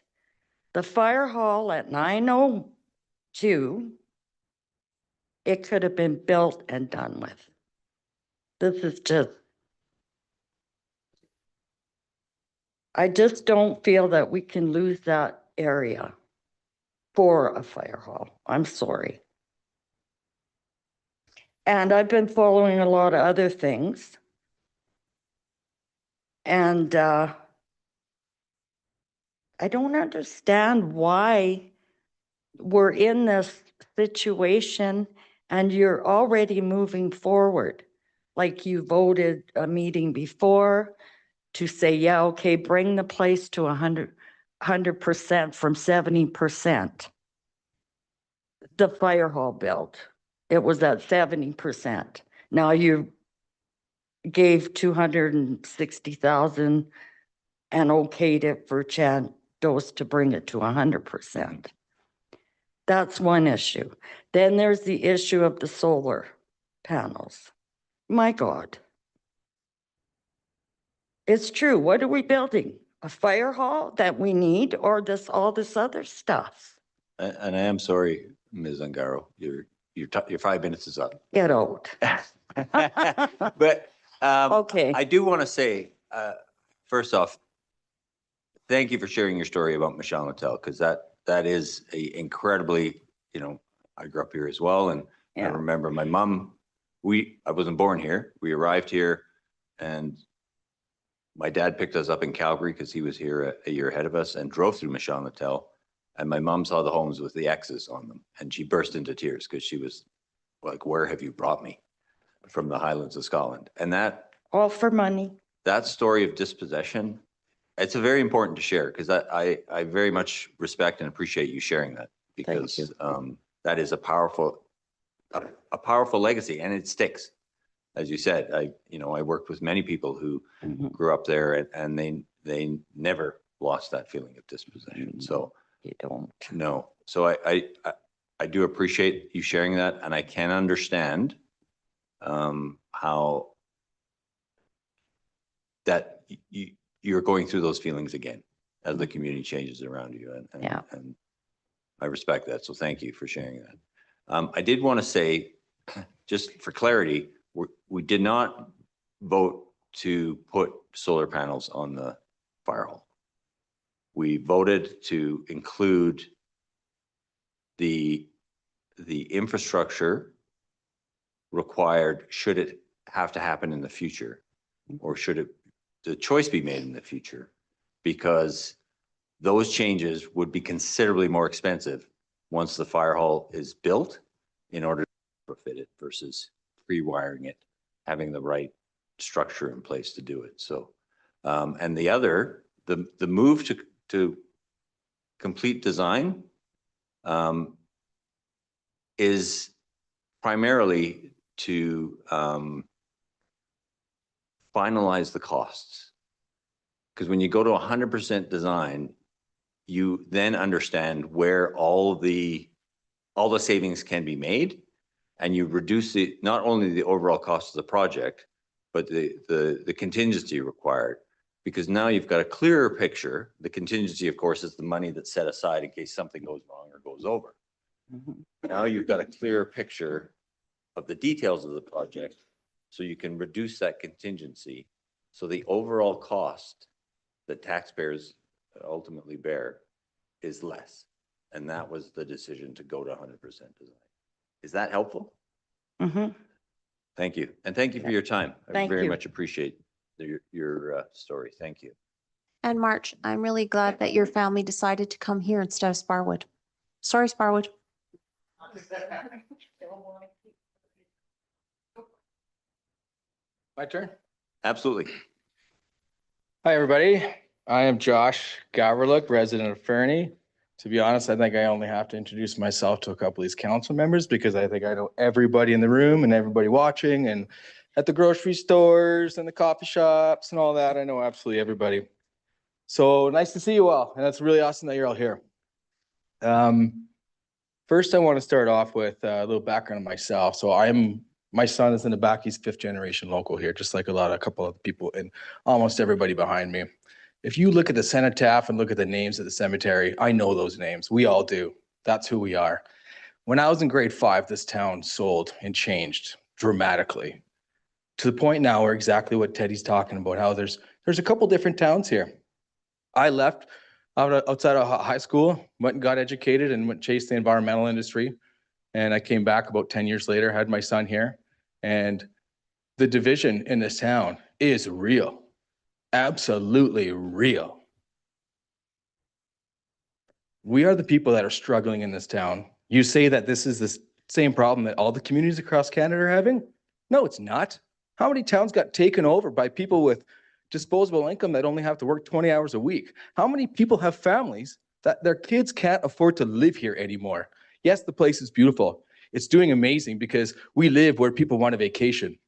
the fire hall at 902, it could have been built and done with. This is just, I just don't feel that we can lose that area for a fire hall. I'm sorry. And I've been following a lot of other things. And I don't understand why we're in this situation and you're already moving forward. Like you voted a meeting before to say, yeah, okay, bring the place to 100% from 70%. The fire hall built, it was at 70%. Now you gave 260,000 and okayed it for Chandos to bring it to 100%. That's one issue. Then there's the issue of the solar panels. My God. It's true. What are we building? A fire hall that we need, or all this other stuff? And I am sorry, Ms. Ungaro, your 5 minutes is up. Get out. But Okay. I do want to say, first off, thank you for sharing your story about Michelle Natel, because that is a incredibly, I grew up here as well. And I Yeah. remember my mom, I wasn't born here. We arrived here and my dad picked us up in Calgary because he was here a year ahead of us and drove through Michelle Natel. And my mom saw the homes with the X's on them and she burst into tears because she was like, where have you brought me? from the Highlands of Scotland. And All for money. that story of dispossession, it's a very important to share because I very much respect and appreciate you sharing that because you. that is a powerful legacy and it sticks. As you said, I worked with many people who Mhm. grew up there and they never lost that feeling of dispossession. So You don't. no, so I do appreciate you sharing that and I can understand how that you're going through those feelings again as the community changes around you Yeah. and I respect that. So thank you for sharing that. I did want to say, just for clarity, we did not vote to put solar panels on the fire hall. We voted to include the infrastructure required should it have to happen in the future, or should the choice be made in the future, because those changes would be considerably more expensive once the fire hall is built in order to fit it versus pre-wiring it, having the right structure in place to do it. So, and the other, the move to complete design is primarily to finalize the costs. Because when you go to 100% design, you then understand where all the savings can be made, and you reduce not only the overall cost of the project, but the contingency required. Because now you've got a clearer picture. The contingency, of course, is the money that's set aside in case something goes wrong or goes over. Mhm. Now you've got a clearer picture of the details of the project, so you can reduce that contingency. So the overall cost that taxpayers ultimately bear is less. And that was the decision to go to 100% design. Is that helpful? Mhm. Thank you. And thank you for your time. I Thank very you. much appreciate your story. Thank you. And March, I'm really glad that your family decided to come here instead of Sparwood. Sorry, Sparwood. My turn. Absolutely. Hi, everybody. I am Josh Gaverlook, resident of Fernie. To be honest, I think I only have to introduce myself to a couple of these council members because I think I know everybody in the room and everybody watching and at the grocery stores and the coffee shops and all that. I know absolutely everybody. So nice to see you all. And it's really awesome that you're all here. First, I want to start off with a little background on myself. So my son is in the back. He's 5th generation local here, just like a couple of people and almost everybody behind me. If you look at the cenotaph and look at the names of the cemetery, I know those names. We all do. That's who we are. When I was in grade 5, this town sold and changed dramatically to the point now where exactly what Teddy's talking about, how there's a couple different towns here. I left outside of high school, went and got educated and went chase the environmental industry. And I came back about 10 years later, had my son here. And the division in this town is real. Absolutely real. We are the people that are struggling in this town. You say that this is the same problem that all the communities across Canada are having? No, it's not. How many towns got taken over by people with disposable income that only have to work 20 hours a week? How many people have families that their kids can't afford to live here anymore? Yes, the place is beautiful. It's doing amazing because we live where people want a vacation.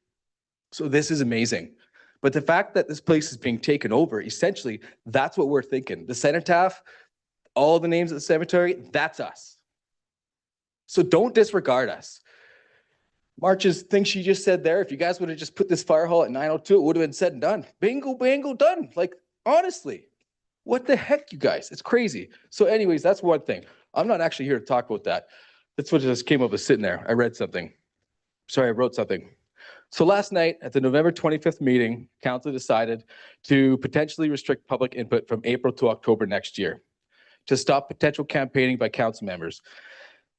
So this is amazing. But the fact that this place is being taken over, essentially, that's what we're thinking. The cenotaph, all the names of the cemetery, that's us. So don't disregard us. March's thing she just said there, if you guys would have just put this fire hall at 902, it would have been said and done. Bingo, bango, done. Like, honestly, what the heck, you guys? It's crazy. So anyways, that's one thing. I'm not actually here to talk about that. That's what just came up as sitting there. I read something. Sorry, I wrote something. So last night at the November 25th meeting, council decided to potentially restrict public input from April to October next year to stop potential campaigning by council members.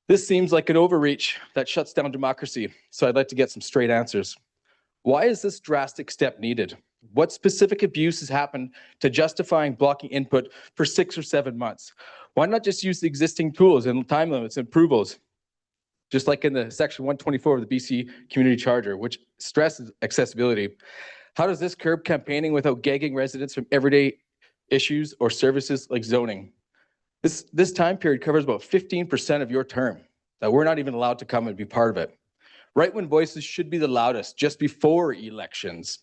This seems like an overreach that shuts down democracy. So I'd like to get some straight answers. Why is this drastic step needed? What specific abuse has happened to justifying blocking input for 6 or 7 months? Why not just use the existing tools and time limits and approvals? just like in the section 124 of the BC Community Charter, which stresses accessibility. How does this curb campaigning without gagging residents from everyday issues or services like zoning? This time period covers about 15% of your term that we're not even allowed to come and be part of it. Right when voices should be the loudest just before elections.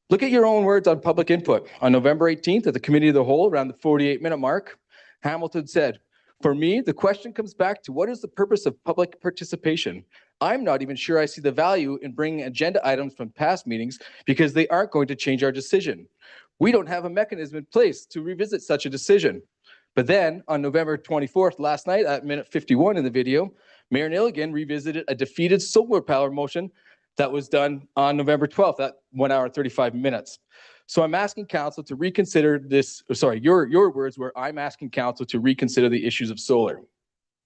Look at your own words on public input. On November 18th at the Committee of the Whole, around the 48-minute mark, Hamilton said, "For me, the question comes back to what is the purpose of public participation? I'm not even sure I see the value in bringing agenda items from past meetings because they aren't going to change our decision. We don't have a mechanism in place to revisit such a decision." But then on November 24th, last night at minute 51 in the video, Mayor Milligan revisited a defeated solar power motion that was done on November 12th at 1 hour and 35 minutes. So I'm asking council to reconsider this, sorry, your words were, I'm asking council to reconsider the issues of solar.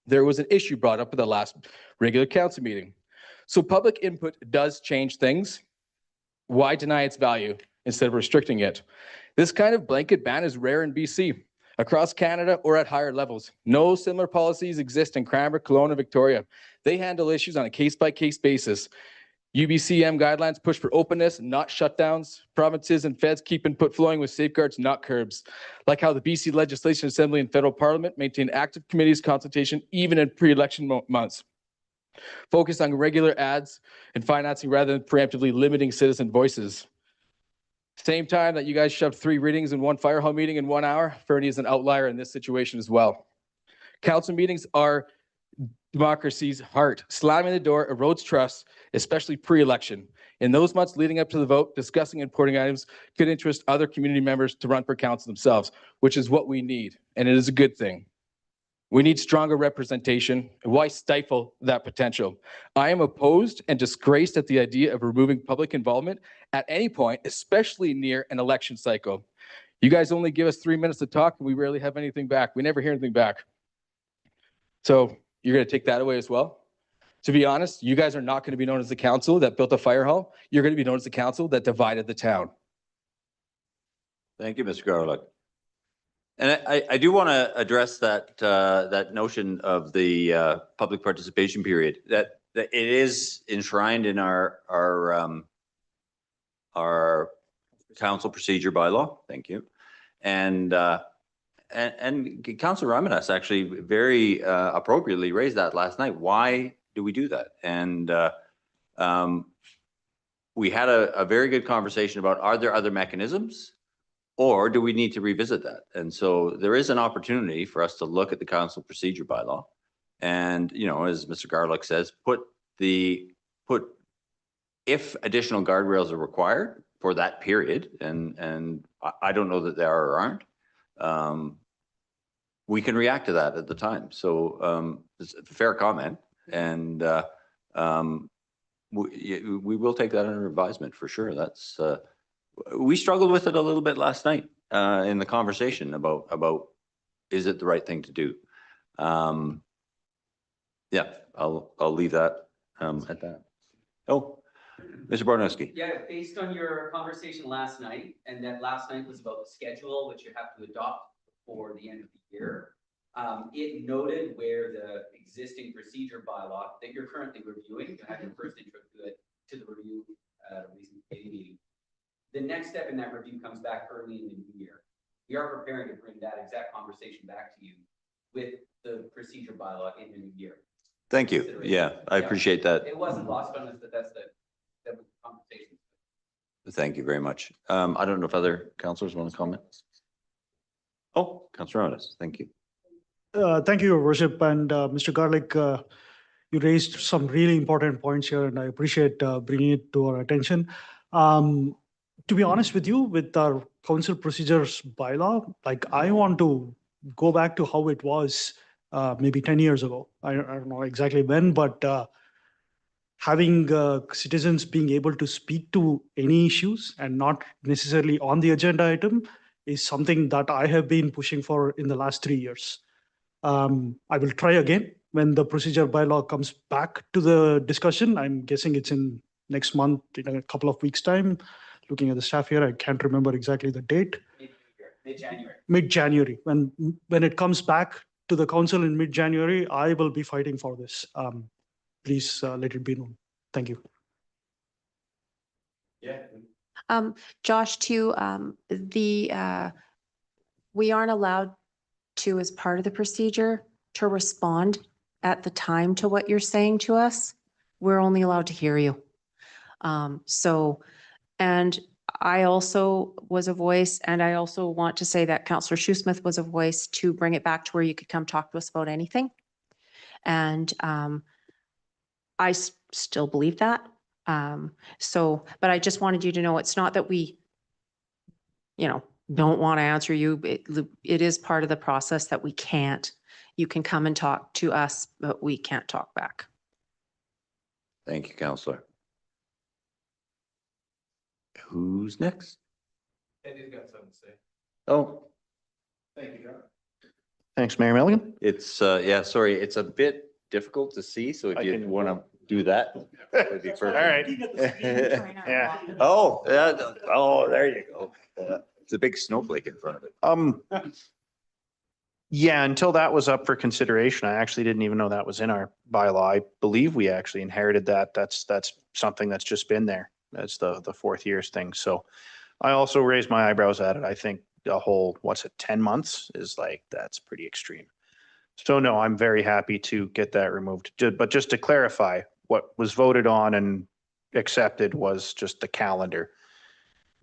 There was an issue brought up at the last regular council meeting. So public input does change things. Why deny its value instead of restricting it? This kind of blanket ban is rare in BC. Across Canada or at higher levels. No similar policies exist in Cranbrook, Kelowna, Victoria. They handle issues on a case-by-case basis. UBCM guidelines push for openness, not shutdowns. Provinces and feds keep input flowing with safeguards, not curbs. Like how the BC Legislation Assembly and Federal Parliament maintain active committees consultation even in pre-election months. Focus on regular ads and financing rather than preemptively limiting citizen voices. Same time that you guys shoved 3 readings in one fire hall meeting in 1 hour, Fernie is an outlier in this situation as well. Council meetings are democracy's heart. Slamming the door erodes trust, especially pre-election. In those months leading up to the vote, discussing important items could interest other community members to run for council themselves, which is what we need, and it is a good thing. We need stronger representation. Why stifle that potential? I am opposed and disgraced at the idea of removing public involvement at any point, especially near an election cycle. You guys only give us 3 minutes to talk and we rarely have anything back. We never hear anything back. So you're going to take that away as well? To be honest, you guys are not going to be known as the council that built a fire hall. You're going to be known as the council that divided the town. Thank you, Mr. Garlick. And I do want to address that that notion of the public participation period. That it is enshrined in our council procedure bylaw. Thank you, and Councilor Ramadas actually very appropriately raised that last night. Why do we do that? And we had a very good conversation about, are there other mechanisms? Or do we need to revisit that? And so there is an opportunity for us to look at the council procedure bylaw and, you know, as Mr. Garlick says, put if additional guardrails are required for that period, and I don't know that there are or aren't, we can react to that at the time. So it's a fair comment, and we will take that under advisement for sure. That's we struggled with it a little bit last night in the conversation about is it the right thing to do? Yeah, I'll leave that at that. Oh, Mr. Barnowski. Yeah, based on your conversation last night, and that last night was about the schedule, which you have to adopt before the end of the year. It noted where the existing procedure bylaw that you're currently reviewing, you had your first intro to the review recent committee meeting. The next step in that review comes back early in the new year. We are preparing to bring that exact conversation back to you with the procedure bylaw in the new year. Thank you. Yeah, I appreciate that. It wasn't lost on us that that was the conversation. Thank you very much. I don't know if other councillors want to comment. Oh, Councillor Ramadas, thank you. Thank you, Your Worship. And Mr. Garlick, you raised some really important points here, and I appreciate bringing it to our attention. To be honest with you, with our council procedures bylaw, like I want to go back to how it was maybe 10 years ago. I don't know exactly when, but having citizens being able to speak to any issues and not necessarily on the agenda item is something that I have been pushing for in the last 3 years. I will try again when the procedure bylaw comes back to the discussion. I'm guessing it's in next month, in a couple of weeks' time. Looking at the staff here, I can't remember exactly the date. Mid-January. Mid-January. When it comes back to the council in mid-January, I will be fighting for this. please let it be known. Thank you. Josh, too, we aren't allowed to, as part of the procedure, to respond at the time to what you're saying to us. We're only allowed to hear you. And I also was a voice, and I also want to say that Councillor Shoesmith was a voice to bring it back to where you could come talk to us about anything. And I still believe that. But I just wanted you to know, it's not that we, don't want to answer you. It is part of the process that we can't. You can come and talk to us, but we can't talk back. Thank you, Councillor. Who's next? Eddie's got something to say. Oh, Thank you, John. Thanks, Mayor Milligan. it's, yeah, sorry, it's a bit difficult to see, so if I you can- want to do that, that would be perfect. All right. Yeah. Oh, yeah, oh, there you go. It's a big snowflake in front of it. Yeah, until that was up for consideration, I actually didn't even know that was in our bylaw. I believe we actually inherited that. That's something that's just been there. That's the 4th years thing. So I also raised my eyebrows at it. I think the whole, 10 months is like, that's pretty extreme. So no, I'm very happy to get that removed. But just to clarify, what was voted on and accepted was just the calendar.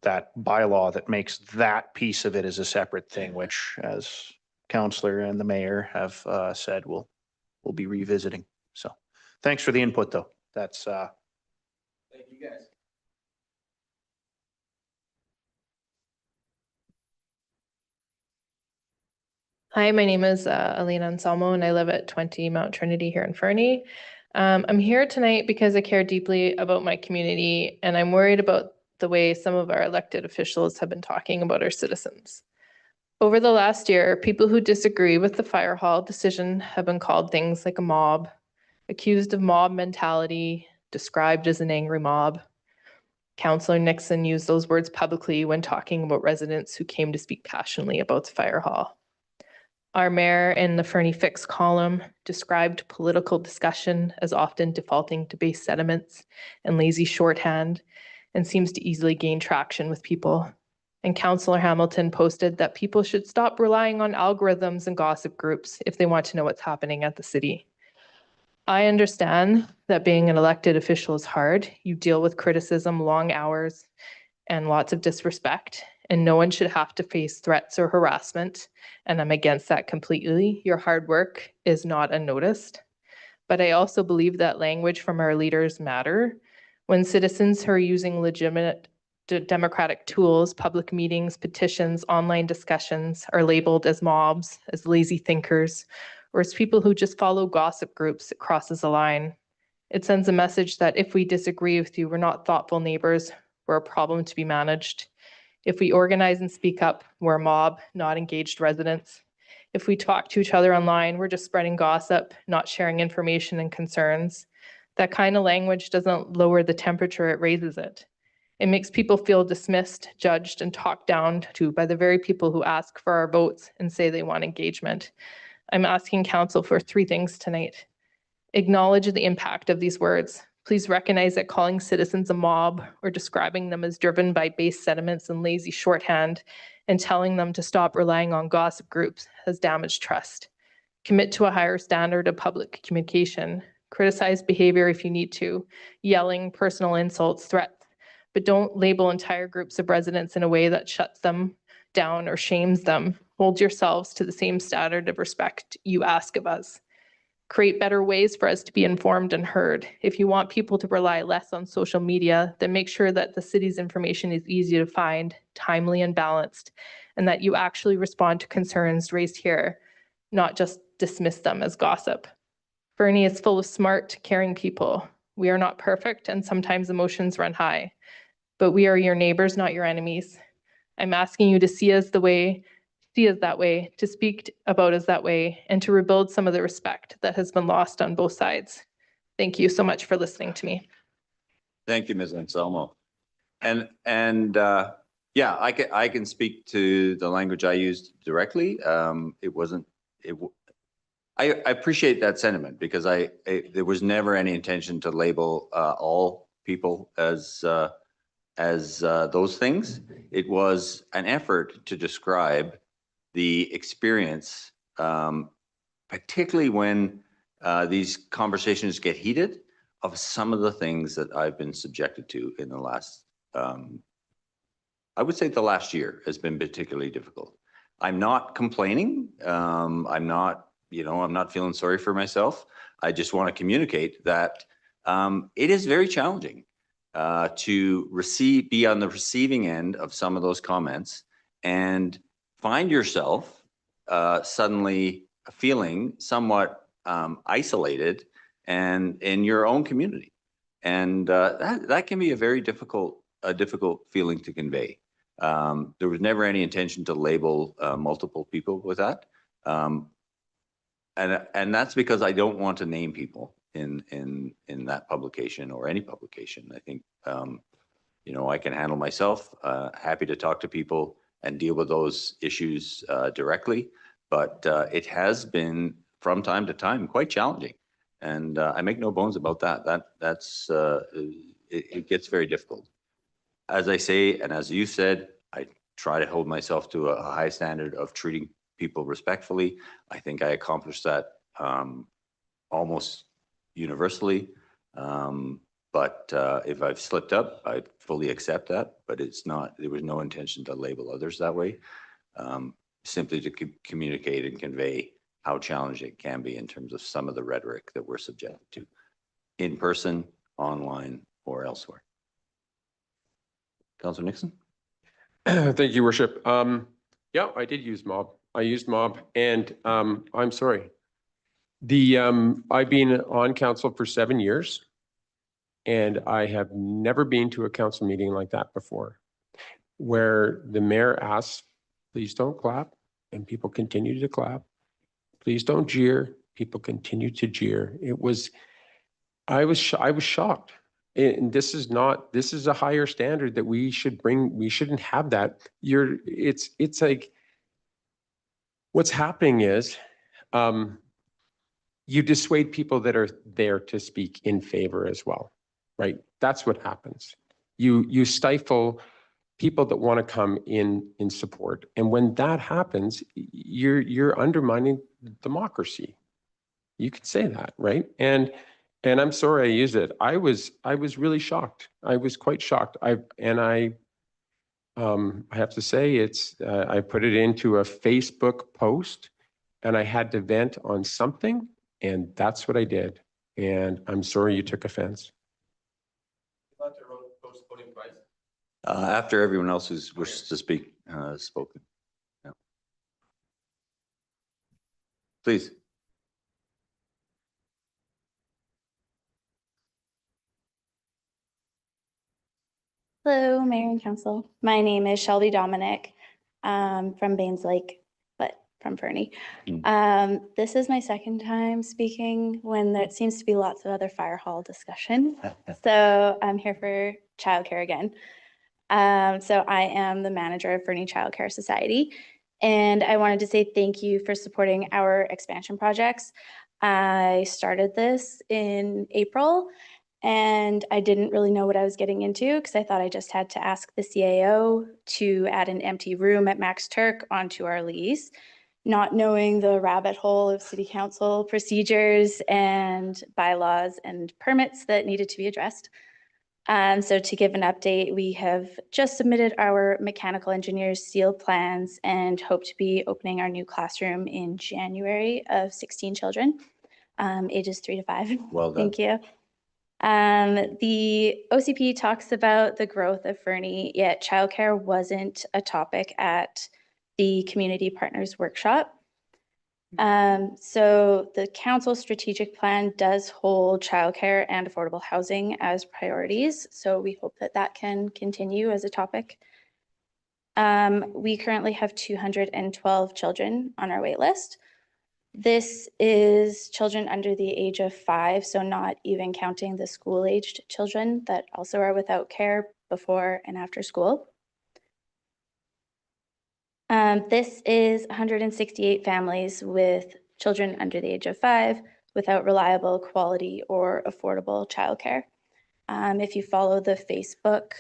That bylaw that makes that piece of it as a separate thing, which, as Councillor and the Mayor have said, we'll be revisiting. So thanks for the input, though. That's Thank you, guys. Hi, my name is Alina Anselmo, and I live at 20 Mount Trinity here in Fernie. I'm here tonight because I care deeply about my community, and I'm worried about the way some of our elected officials have been talking about our citizens. Over the last year, people who disagree with the fire hall decision have been called things like a mob, accused of mob mentality, described as an angry mob. Councillor Nixon used those words publicly when talking about residents who came to speak passionately about the fire hall. Our mayor in the Fernie Fix column described political discussion as often defaulting to base sentiments and lazy shorthand, and seems to easily gain traction with people. And Councillor Hamilton posted that people should stop relying on algorithms and gossip groups if they want to know what's happening at the city. I understand that being an elected official is hard. You deal with criticism, long hours, and lots of disrespect, and no one should have to face threats or harassment. And I'm against that completely. Your hard work is not unnoticed. But I also believe that language from our leaders matter. When citizens who are using legitimate democratic tools, public meetings, petitions, online discussions are labeled as mobs, as lazy thinkers, or as people who just follow gossip groups, it crosses a line. It sends a message that if we disagree with you, we're not thoughtful neighbors, we're a problem to be managed. If we organize and speak up, we're a mob, not engaged residents. If we talk to each other online, we're just spreading gossip, not sharing information and concerns. That kind of language doesn't lower the temperature, it raises it. It makes people feel dismissed, judged, and talked down to by the very people who ask for our votes and say they want engagement. I'm asking council for 3 things tonight. Acknowledge the impact of these words. Please recognize that calling citizens a mob or describing them as driven by base sentiments and lazy shorthand and telling them to stop relying on gossip groups has damaged trust. Commit to a higher standard of public communication. Criticize behavior if you need to, yelling, personal insults, threats, but don't label entire groups of residents in a way that shuts them down or shames them. Hold yourselves to the same standard of respect you ask of us. Create better ways for us to be informed and heard. If you want people to rely less on social media, then make sure that the city's information is easy to find, timely and balanced, and that you actually respond to concerns raised here, not just dismiss them as gossip. Fernie is full of smart, caring people. We are not perfect, and sometimes emotions run high, but we are your neighbors, not your enemies. I'm asking you to see us that way, to speak about us that way, and to rebuild some of the respect that has been lost on both sides. Thank you so much for listening to me. Thank you, Ms. Anselmo. And yeah, I can speak to the language I used directly. I appreciate that sentiment because there was never any intention to label all people as those things. It was an effort to describe the experience, particularly when these conversations get heated, of some of the things that I've been subjected to in the last, I would say the last year has been particularly difficult. I'm not complaining. I'm not, I'm not feeling sorry for myself. I just want to communicate that it is very challenging to be on the receiving end of some of those comments and find yourself suddenly feeling somewhat isolated and in your own community. And that can be a very difficult feeling to convey. There was never any intention to label multiple people with that. And that's because I don't want to name people in that publication or any publication. I think, I can handle myself, happy to talk to people and deal with those issues directly. But it has been from time to time quite challenging. And I make no bones about that. It gets very difficult. As I say, and as you said, I try to hold myself to a high standard of treating people respectfully. I think I accomplished that almost universally. But if I've slipped up, I fully accept that. But there was no intention to label others that way. Simply to communicate and convey how challenging it can be in terms of some of the rhetoric that we're subjected to in person, online, or elsewhere. Councillor Nixon? Thank you, Your Worship. Yeah, I did use mob. I used mob, and I'm sorry. I've been on council for 7 years, and I have never been to a council meeting like that before, where the mayor asks, please don't clap, and people continue to clap. Please don't jeer. People continue to jeer. I was shocked. And this is a higher standard that we should bring. We shouldn't have that. It's like, what's happening is you dissuade people that are there to speak in favor as well, right? That's what happens. You stifle people that want to come in support. And when that happens, you're undermining democracy. You could say that, right? And I'm sorry I used it. I was really shocked. I was quite shocked. I have to say I put it into a Facebook post, and I had to vent on something, and that's what I did. And I'm sorry you took offense. After everyone else who wishes to speak has spoken. Yeah. Please. Hello, Mayor and Council. My name is Shelby Dominic from Baines Lake, but from Fernie. This is my second time speaking when there seems to be lots of other fire hall discussion. So I'm here for childcare again. So I am the manager of Fernie Childcare Society, and I wanted to say thank you for supporting our expansion projects. I started this in April, and I didn't really know what I was getting into because I thought I just had to ask the CAO to add an empty room at Max Turk onto our lease, not knowing the rabbit hole of city council procedures and bylaws and permits that needed to be addressed. So to give an update, we have just submitted our mechanical engineer's seal plans and hope to be opening our new classroom in January of 16 children, ages 3 to 5. Well done. Thank you. The OCP talks about the growth of Fernie, yet childcare wasn't a topic at the Community Partners Workshop. So the council strategic plan does hold childcare and affordable housing as priorities. So we hope that that can continue as a topic. We currently have 212 children on our wait list. This is children under the age of 5, so not even counting the school-aged children that also are without care before and after school. This is 168 families with children under the age of 5 without reliable, quality, or affordable childcare. If you follow the Facebook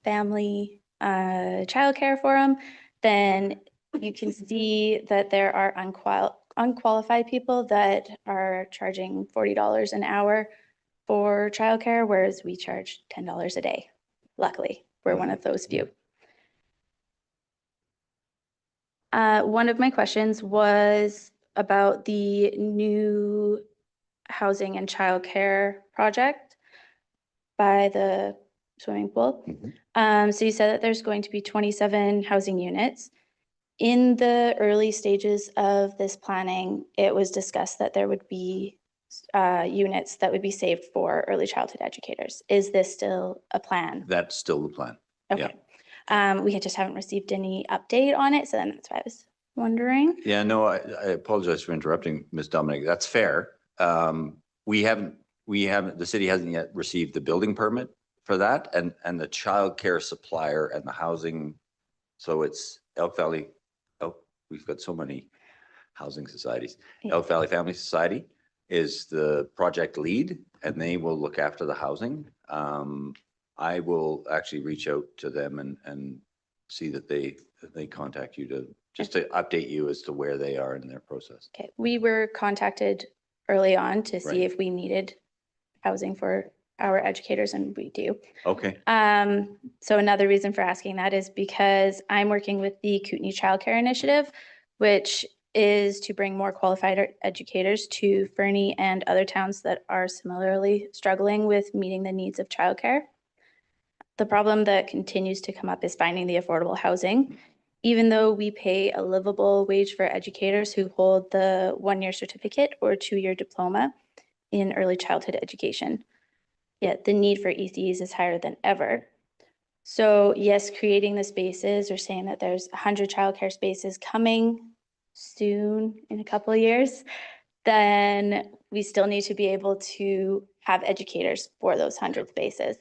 family childcare forum, then you can see that there are unqualified people that are charging $40 an hour for childcare, whereas we charge $10 a day. Luckily, we're one of those few. One of my questions was about the new housing and childcare project by the swimming pool. So you said that there's going to be 27 housing units. In the early stages of this planning, it was discussed that there would be units that would be saved for early childhood educators. Is this still a plan? That's still the plan. Okay. We just haven't received any update on it, so then that's why I was wondering. Yeah, no, I apologize for interrupting, Ms. Dominic. That's fair. We haven't, the city hasn't yet received the building permit for that, and the childcare supplier and the housing. So it's Elk Valley. Oh, we've got so many housing societies. Yeah. Elk Valley Family Society is the project lead, and they will look after the housing. I will actually reach out to them and see that they contact you to just to update you as to where they are in their process. Okay, we were contacted early on to see Right. if we needed housing for our educators, and we do. Okay. So another reason for asking that is because I'm working with the Kootenai Childcare Initiative, which is to bring more qualified educators to Fernie and other towns that are similarly struggling with meeting the needs of childcare. The problem that continues to come up is finding the affordable housing. Even though we pay a livable wage for educators who hold the 1-year certificate or 2-year diploma in early childhood education, yet the need for ECEs is higher than ever. So yes, creating the spaces or saying that there's 100 childcare spaces coming soon in a couple of years, then we still need to be able to have educators for those 100 spaces.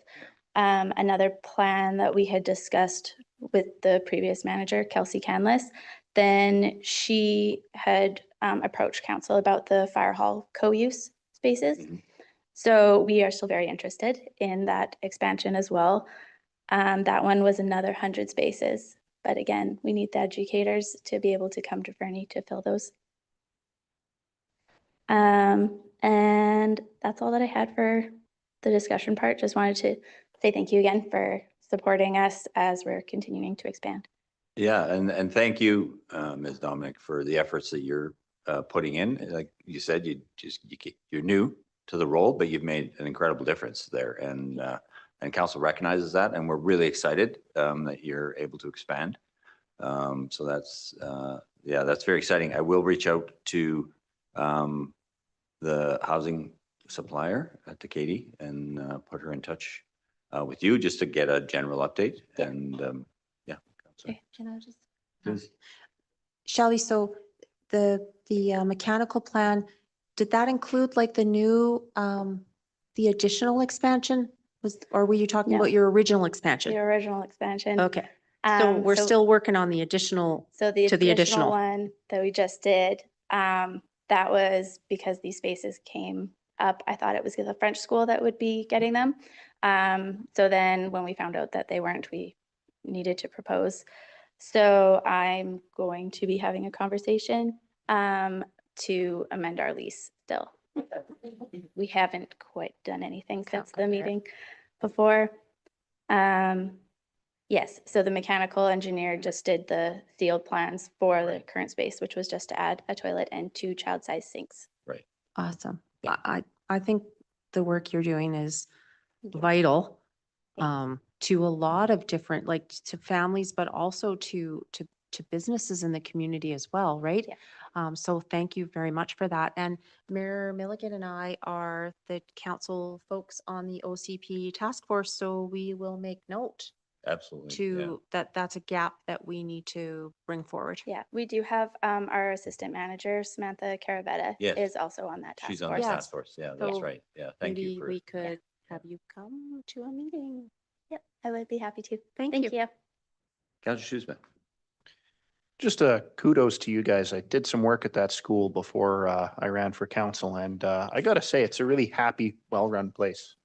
Another plan that we had discussed with the previous manager, Kelsey Canless, then she had approached council about the fire hall co-use spaces. So we are still very interested in that expansion as well. That one was another 100 spaces. But again, we need the educators to be able to come to Fernie to fill those. And that's all that I had for the discussion part. Just wanted to say thank you again for supporting us as we're continuing to expand. Yeah, and thank you, Ms. Dominic, for the efforts that you're putting in. Like you said, you're new to the role, but you've made an incredible difference there, and council recognizes that, and we're really excited that you're able to expand. So that's yeah, that's very exciting. I will reach out to the housing supplier to Katie and put her in touch with you just to get a general update. And yeah. Okay, can I just? Please. Shelby, so the mechanical plan, did that include like the new, the additional expansion? Or were you talking No. about your original expansion? The original expansion. Okay, so we're still working on the additional, So the to the additional additional. one that we just did, that was because these spaces came up. I thought it was the French school that would be getting them. So then when we found out that they weren't, we needed to propose. So I'm going to be having a conversation to amend our lease still. We haven't quite done anything since the meeting before. Yes, so the mechanical engineer just did the sealed plans for the current space, which was just to add a toilet and 2 child-sized sinks. Right. Awesome. I think the work you're doing is vital to a lot of different, like to families, but also to businesses in the community as well, right? Yeah. So thank you very much for that. And Mayor Milligan and I are the council folks on the OCP task force, so we will make note Absolutely. to that's a gap that we need to bring forward. Yeah, we do have our assistant manager, Samantha Caravetta, Yes. is also on that task She's on force. the Yes. task force. Yeah, that's So right. Yeah, thank you Maybe for. we could have you come to a meeting. Yep, I would be happy to. Thank Thank you. you. Councilor Shoesman. Just a kudos to you guys. I did some work at that school before I ran for council, and I got to say, it's a really happy, well-run place.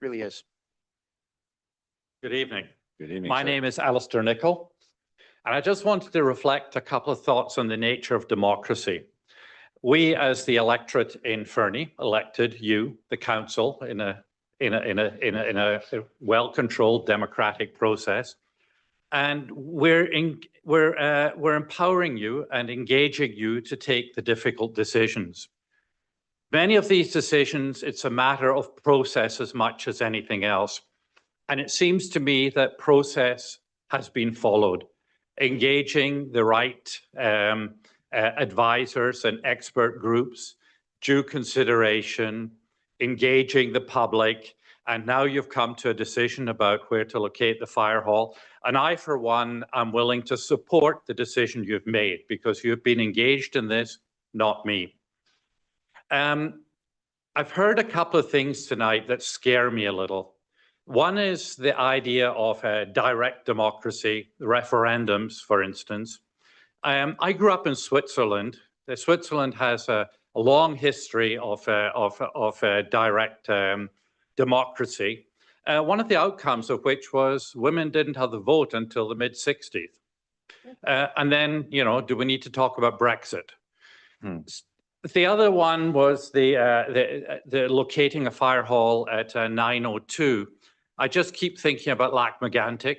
Really is. Good evening. Good evening. My sir. name is Alistair Nicholl, and I just wanted to reflect a couple of thoughts on the nature of democracy. We, as the electorate in Fernie, elected you, the council, in a well-controlled democratic process, and we're empowering you and engaging you to take the difficult decisions. Many of these decisions, it's a matter of process as much as anything else. And it seems to me that process has been followed, engaging the right advisors and expert groups, due consideration, engaging the public, and now you've come to a decision about where to locate the fire hall. And I, for one, am willing to support the decision you've made because you've been engaged in this, not me. I've heard a couple of things tonight that scare me a little. One is the idea of direct democracy, referendums, for instance. I grew up in Switzerland. Switzerland has a long history of direct democracy. One of the outcomes of which was women didn't have the vote until the mid-60s. And then, you know, do we need to talk about Brexit? The other one was the locating a fire hall at 902. I just keep thinking about Lac-Megantic,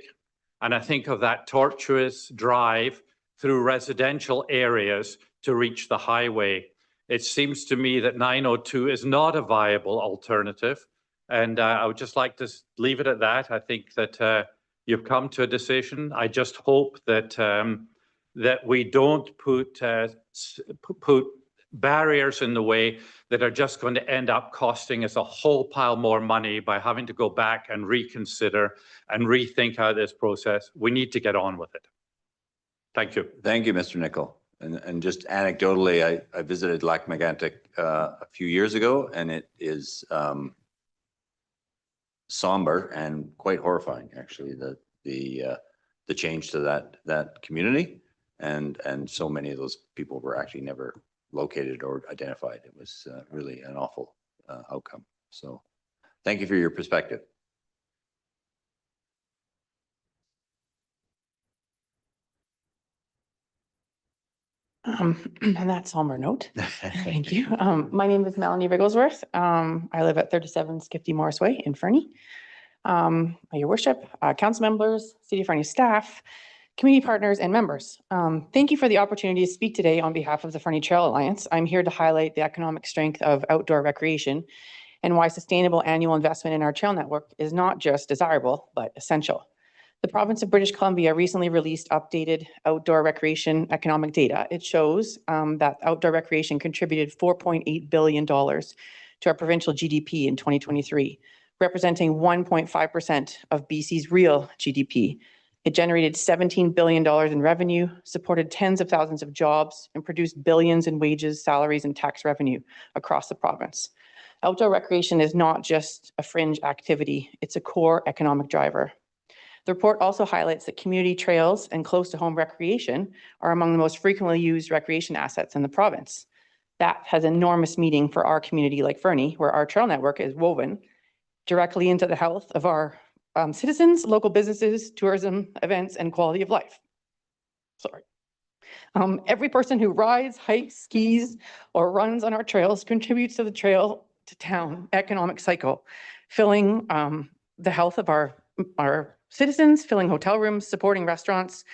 and I think of that tortuous drive through residential areas to reach the highway. It seems to me that 902 is not a viable alternative, and I would just like to leave it at that. I think that you've come to a decision. I just hope that that we don't put barriers in the way that are just going to end up costing us a whole pile more money by having to go back and reconsider and rethink out this process. We need to get on with it. Thank you. Thank you, Mr. Nicholl. And just anecdotally, I visited Lac-Megantic a few years ago, and it is somber and quite horrifying, actually, the change to that community, and so many of those people were actually never located or identified. It was really an awful outcome. So thank you for your perspective. On that somber note, thank you. My name is Melanie Rigglesworth. I live at 37 Skifty Morris Way in Fernie. Your worship, council members, City of Fernie staff, community partners, and members. Thank you for the opportunity to speak today on behalf of the Fernie Trail Alliance. I'm here to highlight the economic strength of outdoor recreation and why sustainable annual investment in our trail network is not just desirable, but essential. The province of British Columbia recently released updated outdoor recreation economic data. It shows that outdoor recreation contributed $4.8 billion to our provincial GDP in 2023, representing 1.5% of BC's real GDP. It generated $17 billion in revenue, supported tens of thousands of jobs, and produced billions in wages, salaries, and tax revenue across the province. Outdoor recreation is not just a fringe activity, it's a core economic driver. The report also highlights that community trails and close-to-home recreation are among the most frequently used recreation assets in the province. That has enormous meaning for our community like Fernie, where our trail network is woven directly into the health of our citizens, local businesses, tourism, events, and quality of life. Sorry. Every person who rides, hikes, skis, or runs on our trails contributes to the trail to town economic cycle, filling the health of our citizens, filling hotel rooms, supporting restaurants,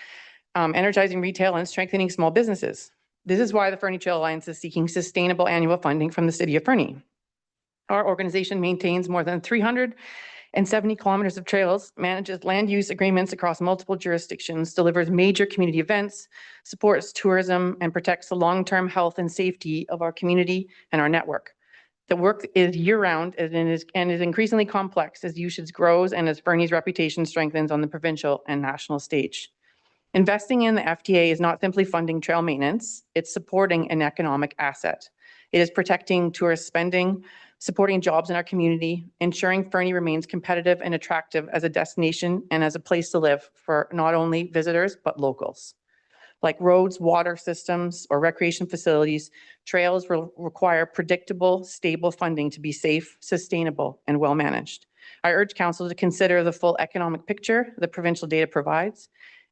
energizing retail, and strengthening small businesses. This is why the Fernie Trail Alliance is seeking sustainable annual funding from the City of Fernie. Our organization maintains more than 370 kilometers of trails, manages land use agreements across multiple jurisdictions, delivers major community events, supports tourism, and protects the long-term health and safety of our community and our network. The work is year-round and is increasingly complex as usage grows and as Fernie's reputation strengthens on the provincial and national stage. Investing in the FTA is not simply funding trail maintenance, it's supporting an economic asset. It is protecting tourist spending, supporting jobs in our community, ensuring Fernie remains competitive and attractive as a destination and as a place to live for not only visitors, but locals. Like roads, water systems, or recreation facilities, trails will require predictable, stable funding to be safe, sustainable, and well-managed. I urge council to consider the full economic picture the provincial data provides.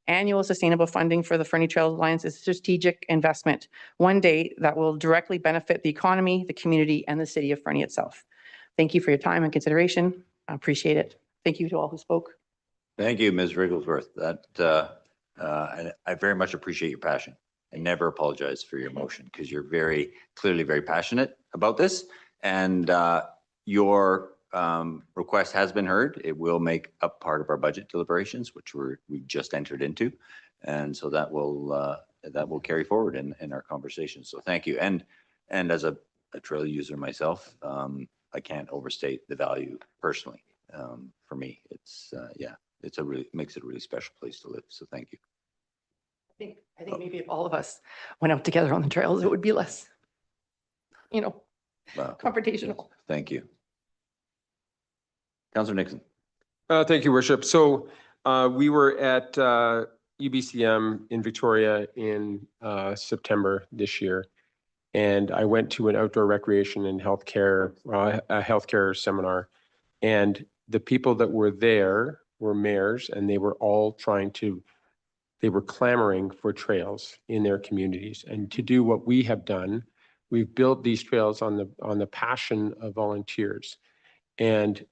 Annual sustainable funding for the Fernie Trails Alliance is a strategic investment, one day that will directly benefit the economy, the community, and the city of Fernie itself. Thank you for your time and consideration. I appreciate it. Thank you to all who spoke. Thank you, Ms. Rigglesworth. And I very much appreciate your passion, and never apologize for your emotion, because you're clearly very passionate about this. And your request has been heard. It will make up part of our budget deliberations, which we just entered into. And so that will carry forward in our conversation. So thank you. And as a trail user myself, I can't overstate the value personally. For me, it's makes it a really special place to live. So thank you. I think maybe if all of us went out together on the trails, it would be less, confrontational. Thank you. Councillor Nixon. Thank you, Worship. So we were at UBCM in Victoria in September this year, and I went to an outdoor recreation and healthcare, a healthcare seminar, and the people that were there were mayors, and they were all they were clamoring for trails in their communities. And to do what we have done, we've built these trails on the passion of volunteers. And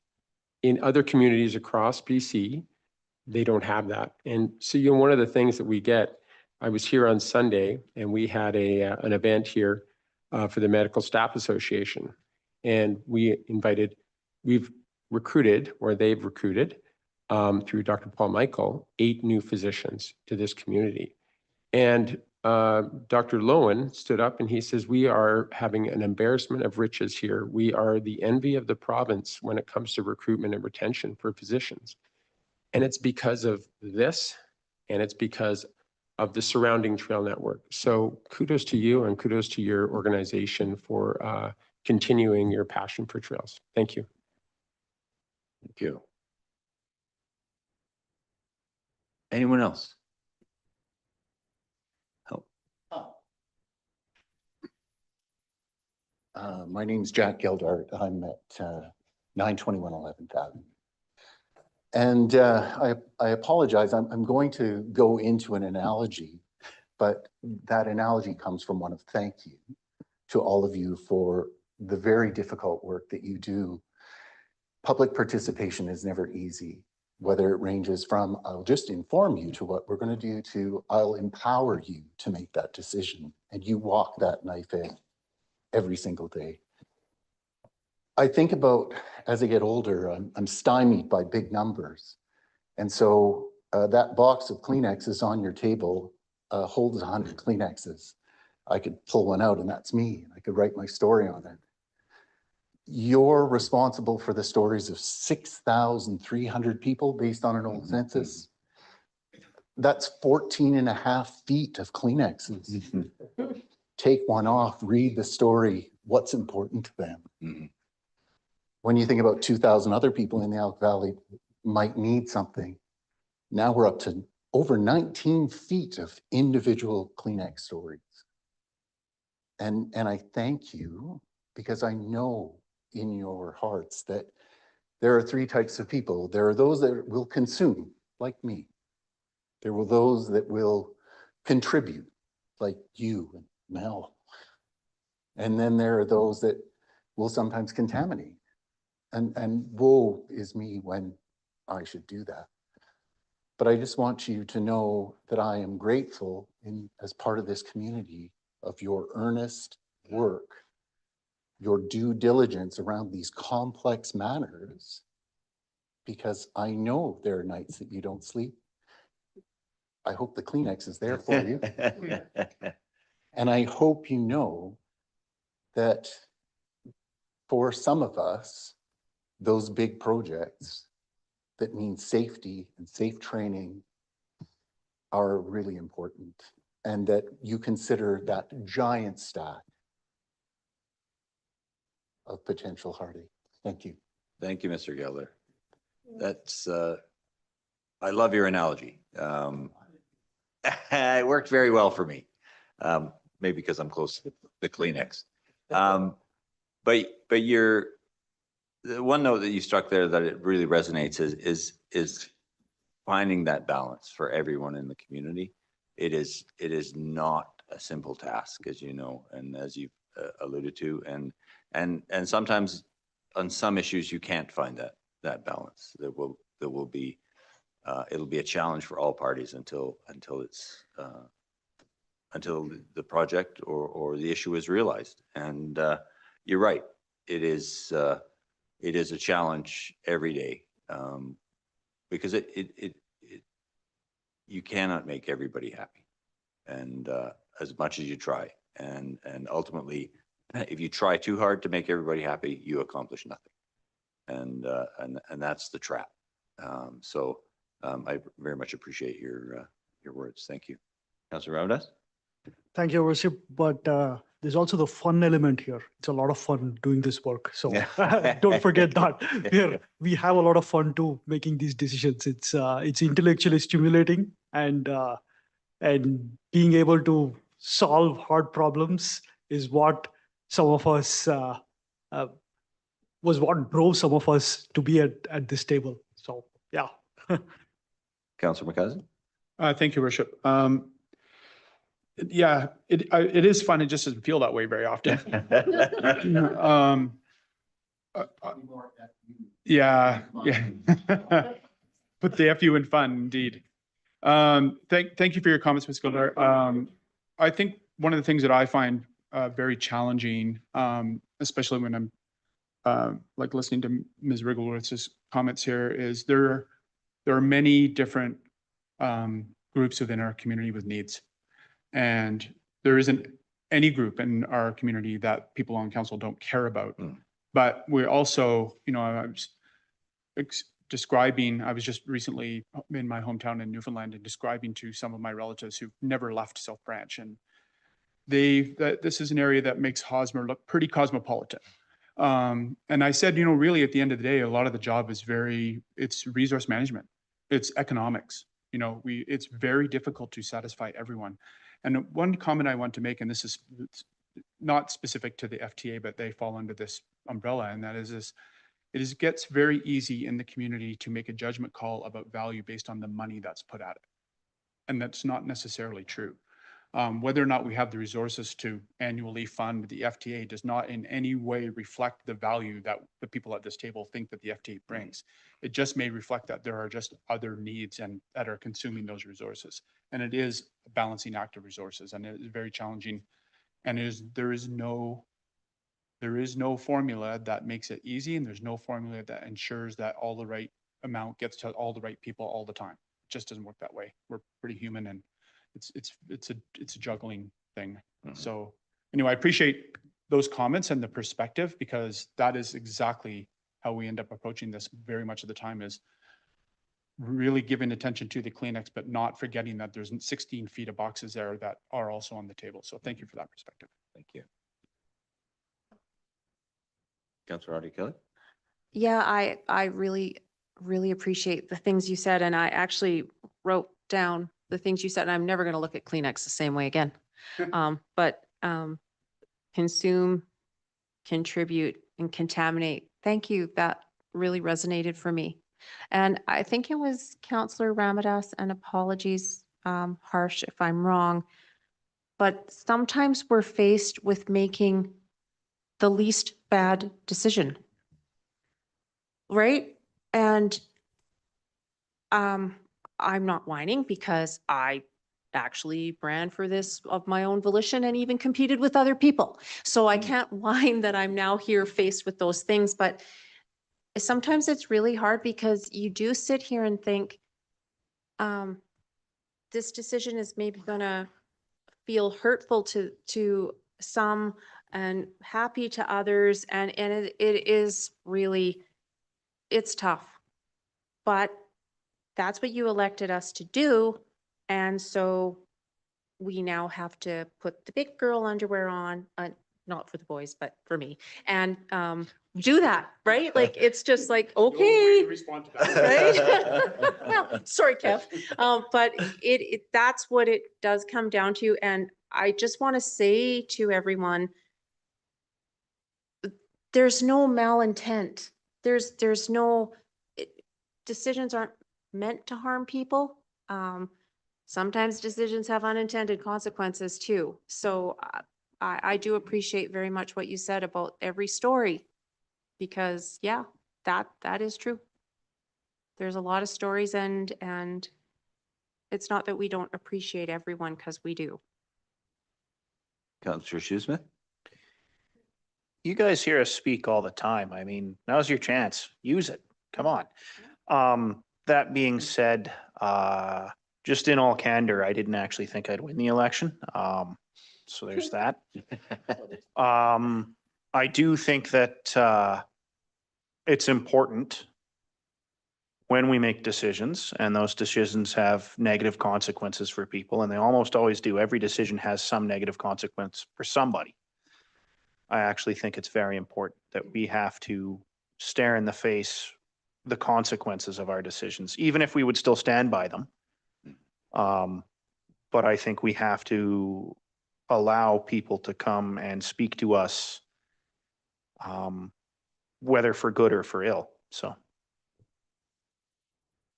in other communities across BC, they don't have that. And so, one of the things that we get, I was here on Sunday, and we had an event here for the Medical Staff Association. And we've recruited, or they've recruited, through Dr. Paul Michael, 8 new physicians to this community. And Dr. Lowen stood up and he says, we are having an embarrassment of riches here. We are the envy of the province when it comes to recruitment and retention for physicians. And it's because of this, and it's because of the surrounding trail network. So kudos to you, and kudos to your organization for continuing your passion for trails. Thank you. Thank you. Anyone else? My name's Jack Gildart. I'm at 921 11th Avenue. And I apologize. I'm going to go into an analogy, but that analogy comes from one of thank you to all of you for the very difficult work that you do. Public participation is never easy, whether it ranges from I'll just inform you to what we're going to do to I'll empower you to make that decision. And you walk that knife in every single day. I think about, as I get older, I'm stymied by big numbers. And so that box of Kleenexes on your table holds 100 Kleenexes. I could pull one out and that's me. I could write my story on it. You're responsible for the stories of 6,300 people based on an old census. That's 14.5 feet of Kleenexes. Take one off, read the story, what's important to them. When you think about 2,000 other people in the Elk Valley might need something, now we're up to over 19 feet of individual Kleenex stories. And I thank you, because I know in your hearts that there are 3 types of people. There are those that will consume, like me. There will those that will contribute, like you and Mel. And then there are those that will sometimes contaminate. And woe is me when I should do that. But I just want you to know that I am grateful as part of this community of your earnest work, your due diligence around these complex matters, because I know there are nights that you don't sleep. I hope the Kleenex is there for you. And I hope you know that for some of us, those big projects that mean safety and safe training are really important, and that you consider that giant stack of potential heartache. Thank you. Thank you, Mr. Gelder. That's, I love your analogy. It worked very well for me. Maybe because I'm close to the Kleenex. But the one note that you struck there that it really resonates is finding that balance for everyone in the community. It is not a simple task, as you know, and as you've alluded to, and sometimes on some issues you can't find that balance. There will be it'll be a challenge for all parties until it's until the project or the issue is realized. And you're right, it is a challenge every day, because you cannot make everybody happy, and as much as you try, and ultimately, if you try too hard to make everybody happy, you accomplish nothing, and that's the trap. I very much appreciate your words. Thank you, Councilor Ramdas. Thank you, Worship. But there's also the fun element here. It's a lot of fun doing this work. So don't forget that. We have a lot of fun too making these decisions. It's intellectually stimulating, and being able to solve hard problems is what some of us was what drove some of us to be at this table. So yeah. Councilor McCausland. Thank you, Worship. Yeah, it is fun. It just doesn't feel that way very often. Yeah. Put the FU in fun, indeed. Thank you for your comments, Ms. Gildar. I think one of the things that I find very challenging, especially when I'm like listening to Ms. Wrigglesworth's comments here, is there are many different groups within our community with needs. And there isn't any group in our community that people on council don't care about. But we also, I was describing, I was just recently in my hometown in Newfoundland and describing to some of my relatives who've never left South Branch. And this is an area that makes Hosmer look pretty cosmopolitan. And I said, really at the end of the day, a lot of the job is it's resource management. It's economics. It's very difficult to satisfy everyone. And one comment I want to make, and this is not specific to the FTA, but they fall under this umbrella, and that is this: it gets very easy in the community to make a judgment call about value based on the money that's put at it. And that's not necessarily true. Whether or not we have the resources to annually fund the FTA does not in any way reflect the value that the people at this table think that the FTA brings. It just may reflect that there are just other needs and that are consuming those resources. And it is a balancing act of resources, and it is very challenging. And there is no formula that makes it easy, and there's no formula that ensures that all the right amount gets to all the right people all the time. It just doesn't work that way. We're pretty human, and it's a juggling thing. So anyway, I appreciate those comments and the perspective, because that is exactly how we end up approaching this very much of the time, is really giving attention to the Kleenex, but not forgetting that there's 16 feet of boxes there that are also on the table. So thank you for that perspective. Thank you. Councilor Audrey Kelly. Yeah, I really appreciate the things you said, and I actually wrote down the things you said, and I'm never going to look at Kleenex the same way again. But consume, contribute, and contaminate. Thank you. That really resonated for me. And I think it was Councillor Ramdas, and apologies, Harsh, if I'm wrong, but sometimes we're faced with making the least bad decision, right? And I'm not whining, because I actually ran for this of my own volition and even competed with other people. So I can't whine that I'm now here faced with those things. But sometimes it's really hard, because you do sit here and think, this decision is maybe going to feel hurtful to some and happy to others. And it is really, it's tough. But that's what you elected us to do. And so we now have to put the big girl underwear on, not for the boys, but for me, and do that, right? Like, it's just like, okay. Respond to that. Right? Well, sorry, Kev. But that's what it does come down to. And I just want to say to everyone, there's no malintent. There's no, decisions aren't meant to harm people. Sometimes decisions have unintended consequences too. So I do appreciate very much what you said about every story, because yeah, that is true. There's a lot of stories, and it's not that we don't appreciate everyone, because we do. Councillor Shoesmith? You guys hear us speak all the time. I mean, now's your chance. Use it. Come on. That being said, just in all candor, I didn't actually think I'd win the election. So there's that. I do think that it's important when we make decisions, and those decisions have negative consequences for people, and they almost always do. Every decision has some negative consequence for somebody. I actually think it's very important that we have to stare in the face the consequences of our decisions, even if we would still stand by them. But I think we have to allow people to come and speak to us, whether for good or for ill. So.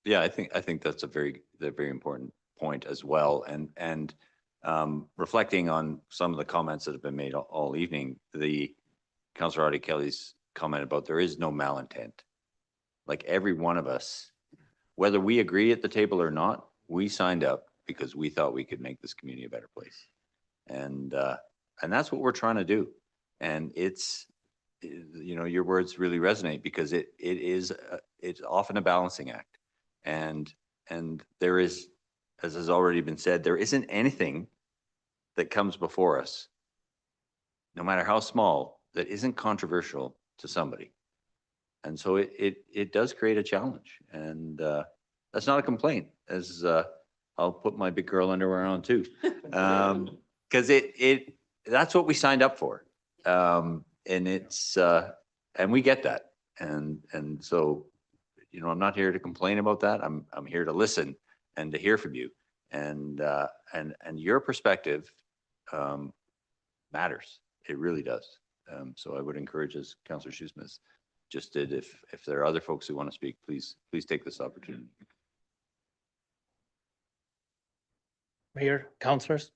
Yeah, I think that's a very important point as well. And reflecting on some of the comments that have been made all evening, the Councillor Audie Kelly's comment about there is no malintent. Like, every one of us, whether we agree at the table or not, we signed up because we thought we could make this community a better place. And that's what we're trying to do. And it's, you know, your words really resonate, because it's often a balancing act. And there is, as has already been said, there isn't anything that comes before us, no matter how small, that isn't controversial to somebody. And so it does create a challenge, and that's not a complaint, as I'll put my big girl underwear on too, because that's what we signed up for, and it's and we get that, and so, you know, I'm not here to complain about that. I'm here to listen and to hear from you, and your perspective matters. It really does. So I would encourage, as Councillor Shoesmith just did, if there are other folks who want to speak, please take this opportunity. Mayor, councillors.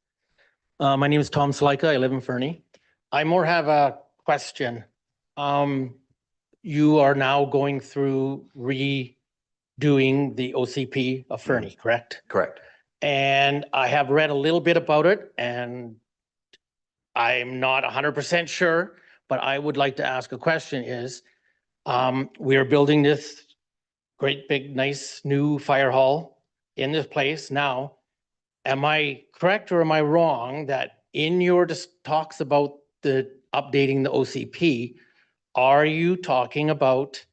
My name is Tom Slika. I live in Fernie. I more have a question. You are now going through redoing the OCP of Fernie, correct? Correct. And I have read a little bit about it, and I'm not 100% sure, but I would like to ask a question is, we are building this great big nice new fire hall in this place now. Am I correct or am I wrong that in your talks about the updating the OCP, are you talking about,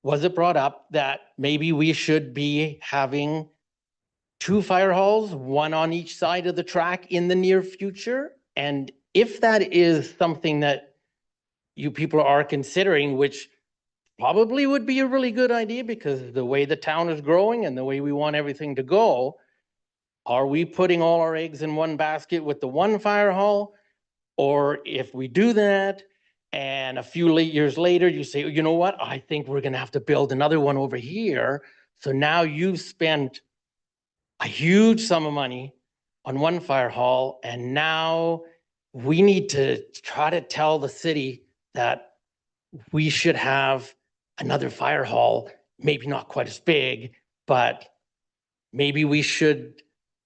was it brought up that maybe we should be having 2 fire halls, 1 on each side of the track in the near future? And if that is something that you people are considering, which probably would be a really good idea because the way the town is growing and the way we want everything to go, are we putting all our eggs in one basket with the 1 fire hall? Or if we do that, and a few years later, you say, you know what, I think we're gonna have to build another one over here. So now you've spent a huge sum of money on 1 fire hall, and now we need to try to tell the city that we should have another fire hall, maybe not quite as big, but maybe we should,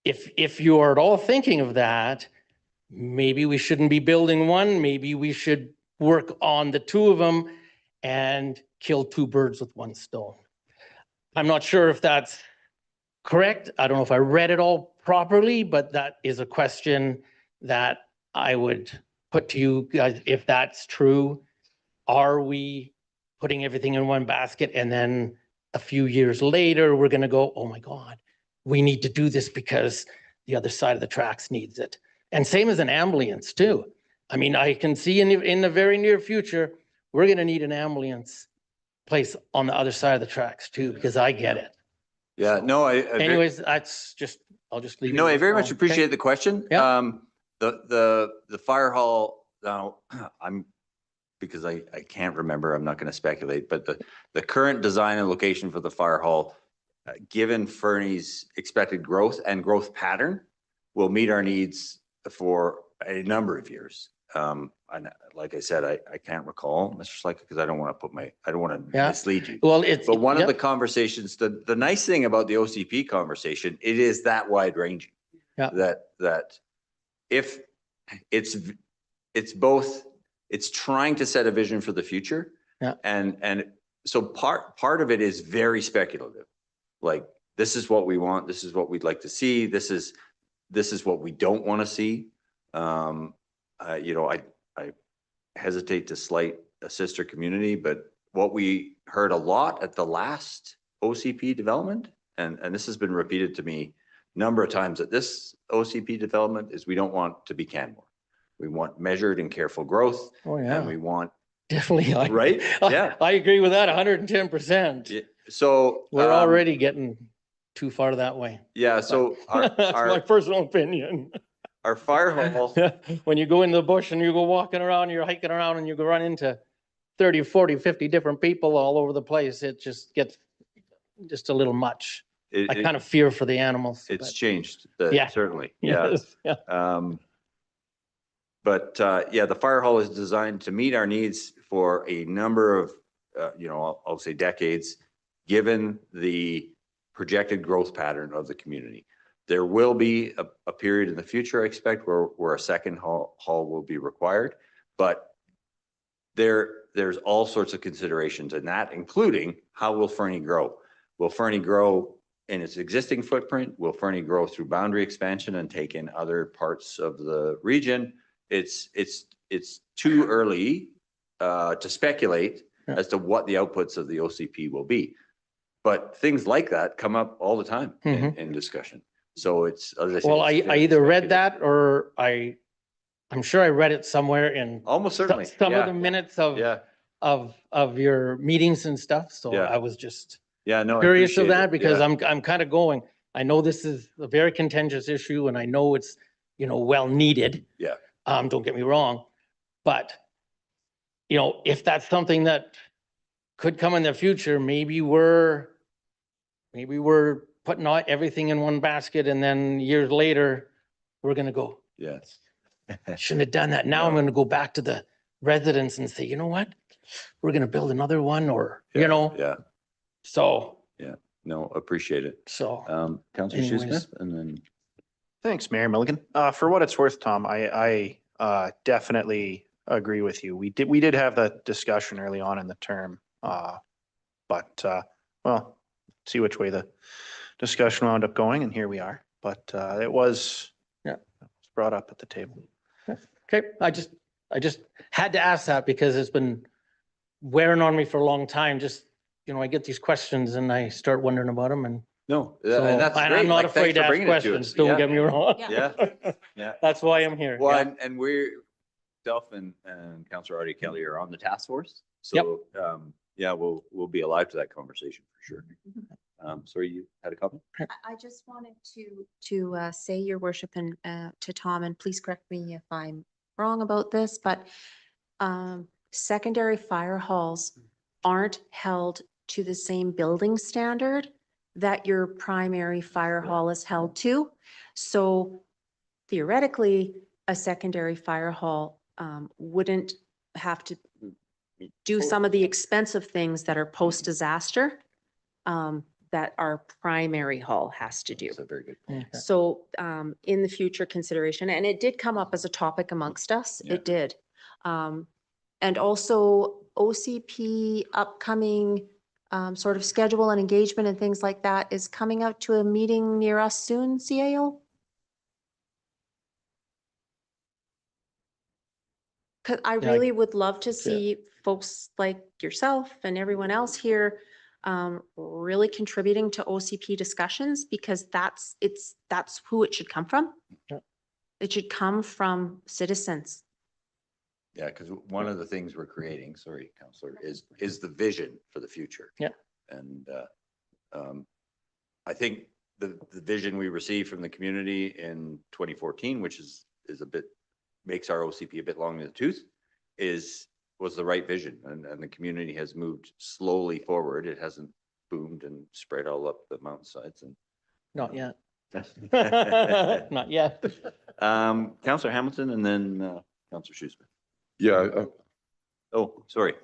if you are at all thinking of that, maybe we shouldn't be building 1, maybe we should work on the 2 of them and kill 2 birds with 1 stone. I'm not sure if that's correct. I don't know if I read it all properly, but that is a question that I would put to you guys. If that's true, are we putting everything in 1 basket and then a few years later, we're going to go, oh my God, we need to do this because the other side of the tracks needs it. And same as an ambulance too. I mean, I can see in the very near future, we're gonna need an ambulance place on the other side of the tracks too, because I get it. Yeah, no, Anyways, that's just, I'll just leave it. No, I at very that. much appreciate the question. Yeah. The fire hall, now, because I can't remember, I'm not going to speculate, but the current design and location for the fire hall, given Fernie's expected growth and growth pattern, will meet our needs for a number of years. And like I said, I can't recall, Mr. Schleicher, because I don't want to Yeah. mislead you. Well, it's. But one of yep. the conversations, the nice thing about the OCP conversation, it is that wide ranging. Yeah. That if it's both, it's trying to set a vision for the future. Yeah. And so part of it is very speculative. Like, this is what we want, this is what we'd like to see, this is what we don't want to see. You know, I hesitate to slight a sister community, but what we heard a lot at the last OCP development, and this has been repeated to me a number of times at this OCP development, is we don't want to be Canmore. We want measured and careful growth. Oh, yeah. And we want, Definitely. right? Yeah. I agree with that 110%. So. We're already getting too far that way. Yeah, so That's my personal opinion. Our fire hall. When you go in the bush and you go walking around, you're hiking around and you go run into 30, 40, 50 different people all over the place, it just gets just a little much. I kind of fear for the animals. It's but- changed, Yeah. certainly. Yeah. Yes, yeah. But yeah, the fire hall is designed to meet our needs for a number of, you know, I'll say decades, given the projected growth pattern of the community. There will be a period in the future, I expect, where a second hall will be required, but there's all sorts of considerations in that, including how will Fernie grow? Will Fernie grow in its existing footprint? Will Fernie grow through boundary expansion and take in other parts of the region? It's too early to speculate as to what the outputs of the OCP will be. But things like that come up all the time in discussion. So it's, as I said, Well, I it's either read that or I'm sure I read it somewhere in almost certainly some of the minutes of your meetings and stuff. So Yeah. I was just no, I curious of appreciate that it. because Yeah. I'm kind of going, I know this is a very contentious issue and I know it's, you know, well needed. Yeah. Don't get me wrong, but you know, if that's something that could come in the future, maybe we're putting everything in one basket and then years later, we're gonna go, Yes. shouldn't have done that. Now I'm gonna go back to the residents and say, you know what? We're gonna build another one or, you know, Yeah. so. Yeah. No, appreciate it. So. Councillor anyways. Shoesmith and then. Thanks, Mayor Milligan. For what it's worth, Tom, I definitely agree with you. We did have that discussion early on in the term. But well, see which way the discussion wound up going and here we are. But it was brought up at the table. Okay, I just had to ask that because it's been wearing on me for a long time. Just, you know, I get these questions and I start wondering about them and. No, So, and that's and great. I'm not Like, thanks afraid to for ask bringing it to us. questions, don't Yeah. get me wrong. Yeah. Yeah. That's why I'm here. Well, yeah. and myself and Councillor Artie Kelly are on the task force. So, yeah, we'll be alive to that conversation for sure. Sorry, you had a comment? I just wanted to say, your worship, and to Tom, and please correct me if I'm wrong about this, but secondary fire halls aren't held to the same building standard that your primary fire hall is held to. So theoretically, a secondary fire hall wouldn't have to do some of the expensive things that are post-disaster that our primary hall has to do. That's a very good point. So in the future consideration, and it did come up as a topic amongst us, Yeah. it did. And also OCP upcoming sort of schedule and engagement and things like that is coming out to a meeting near us soon, CAO? Because I Yeah, really would love to see folks like yourself and everyone else here really contributing to OCP discussions, because that's who it should come from. Yeah. It should come from citizens. Yeah, because one of the things we're creating, sorry, Counselor, is the vision for the future. Yeah. And I think the vision we received from the community in 2014, which is a bit, makes our OCP a bit long in the tooth, was the right vision. And the community has moved slowly forward. It hasn't boomed and spread all up the mountainsides and. Not yet. Not yet. Counselor Hamilton and then Counselor Shoesmith. Yeah, Oh, sorry.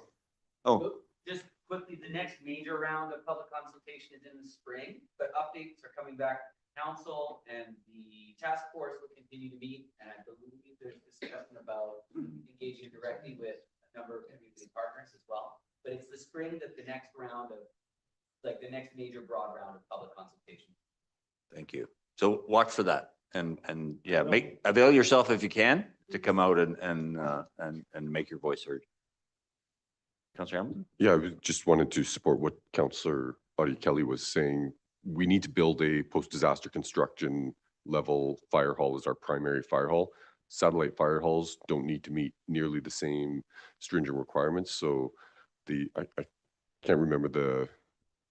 Oh, Just quickly, the next major round of public consultation is in the spring, but updates are coming back. Council and the task force will continue to meet, and I believe there's discussion about engaging directly with a number of community partners as well. But it's the spring that the next round of, like the next major broad round of public consultation. thank you. So watch for that and yeah, avail yourself if you can to come out and make your voice heard. Counselor Hamilton? yeah, I just wanted to support what Councillor Buddy Kelly was saying. We need to build a post-disaster construction level fire hall as our primary fire hall. Satellite fire halls don't need to meet nearly the same stringent requirements. So I can't remember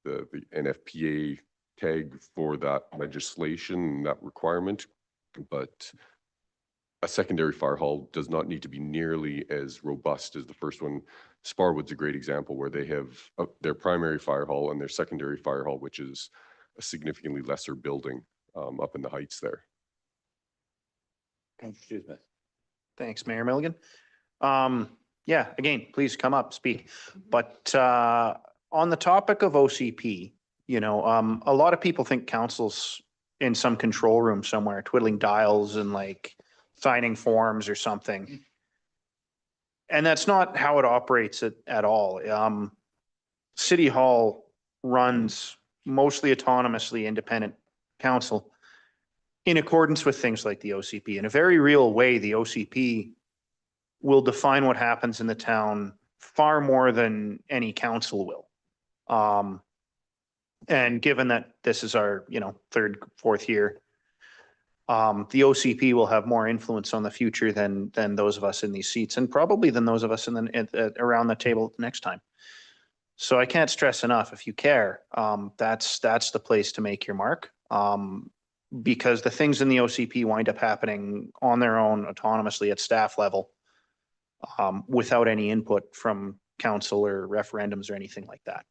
the NFPA tag for that legislation, that requirement, but a secondary fire hall does not need to be nearly as robust as the first one. Sparwood's a great example where they have their primary fire hall and their secondary fire hall, which is a significantly lesser building up in the heights there. Thanks, Mayor Milligan. Yeah, again, please come up, speak. But on the topic of OCP, you know, a lot of people think council's in some control room somewhere, twiddling dials and like signing forms or something. And that's not how it operates at all. City Hall runs mostly autonomously independent council in accordance with things like the OCP. In a very real way, the OCP will define what happens in the town far more than any council will. And given that this is our, you know, third, fourth year, the OCP will have more influence on the future than those of us in these seats, and probably than those of us around the table next time. So I can't stress enough, if you care, that's the place to make your mark. Because the things in the OCP wind up happening on their own autonomously at staff level, without any input from council or referendums or anything like that.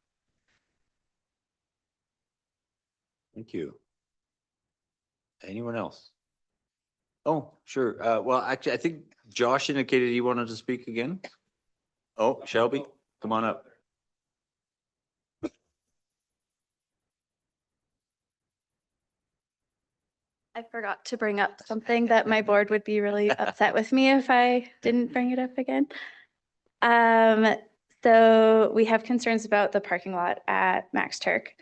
Thank you. Anyone else? Oh, sure. Well, actually, I think Josh indicated he wanted to speak again. Oh, Shelby, come on up. I forgot to bring up something that my board would be really upset with me if I didn't bring it up again. So we have concerns about the parking lot at Max Turk.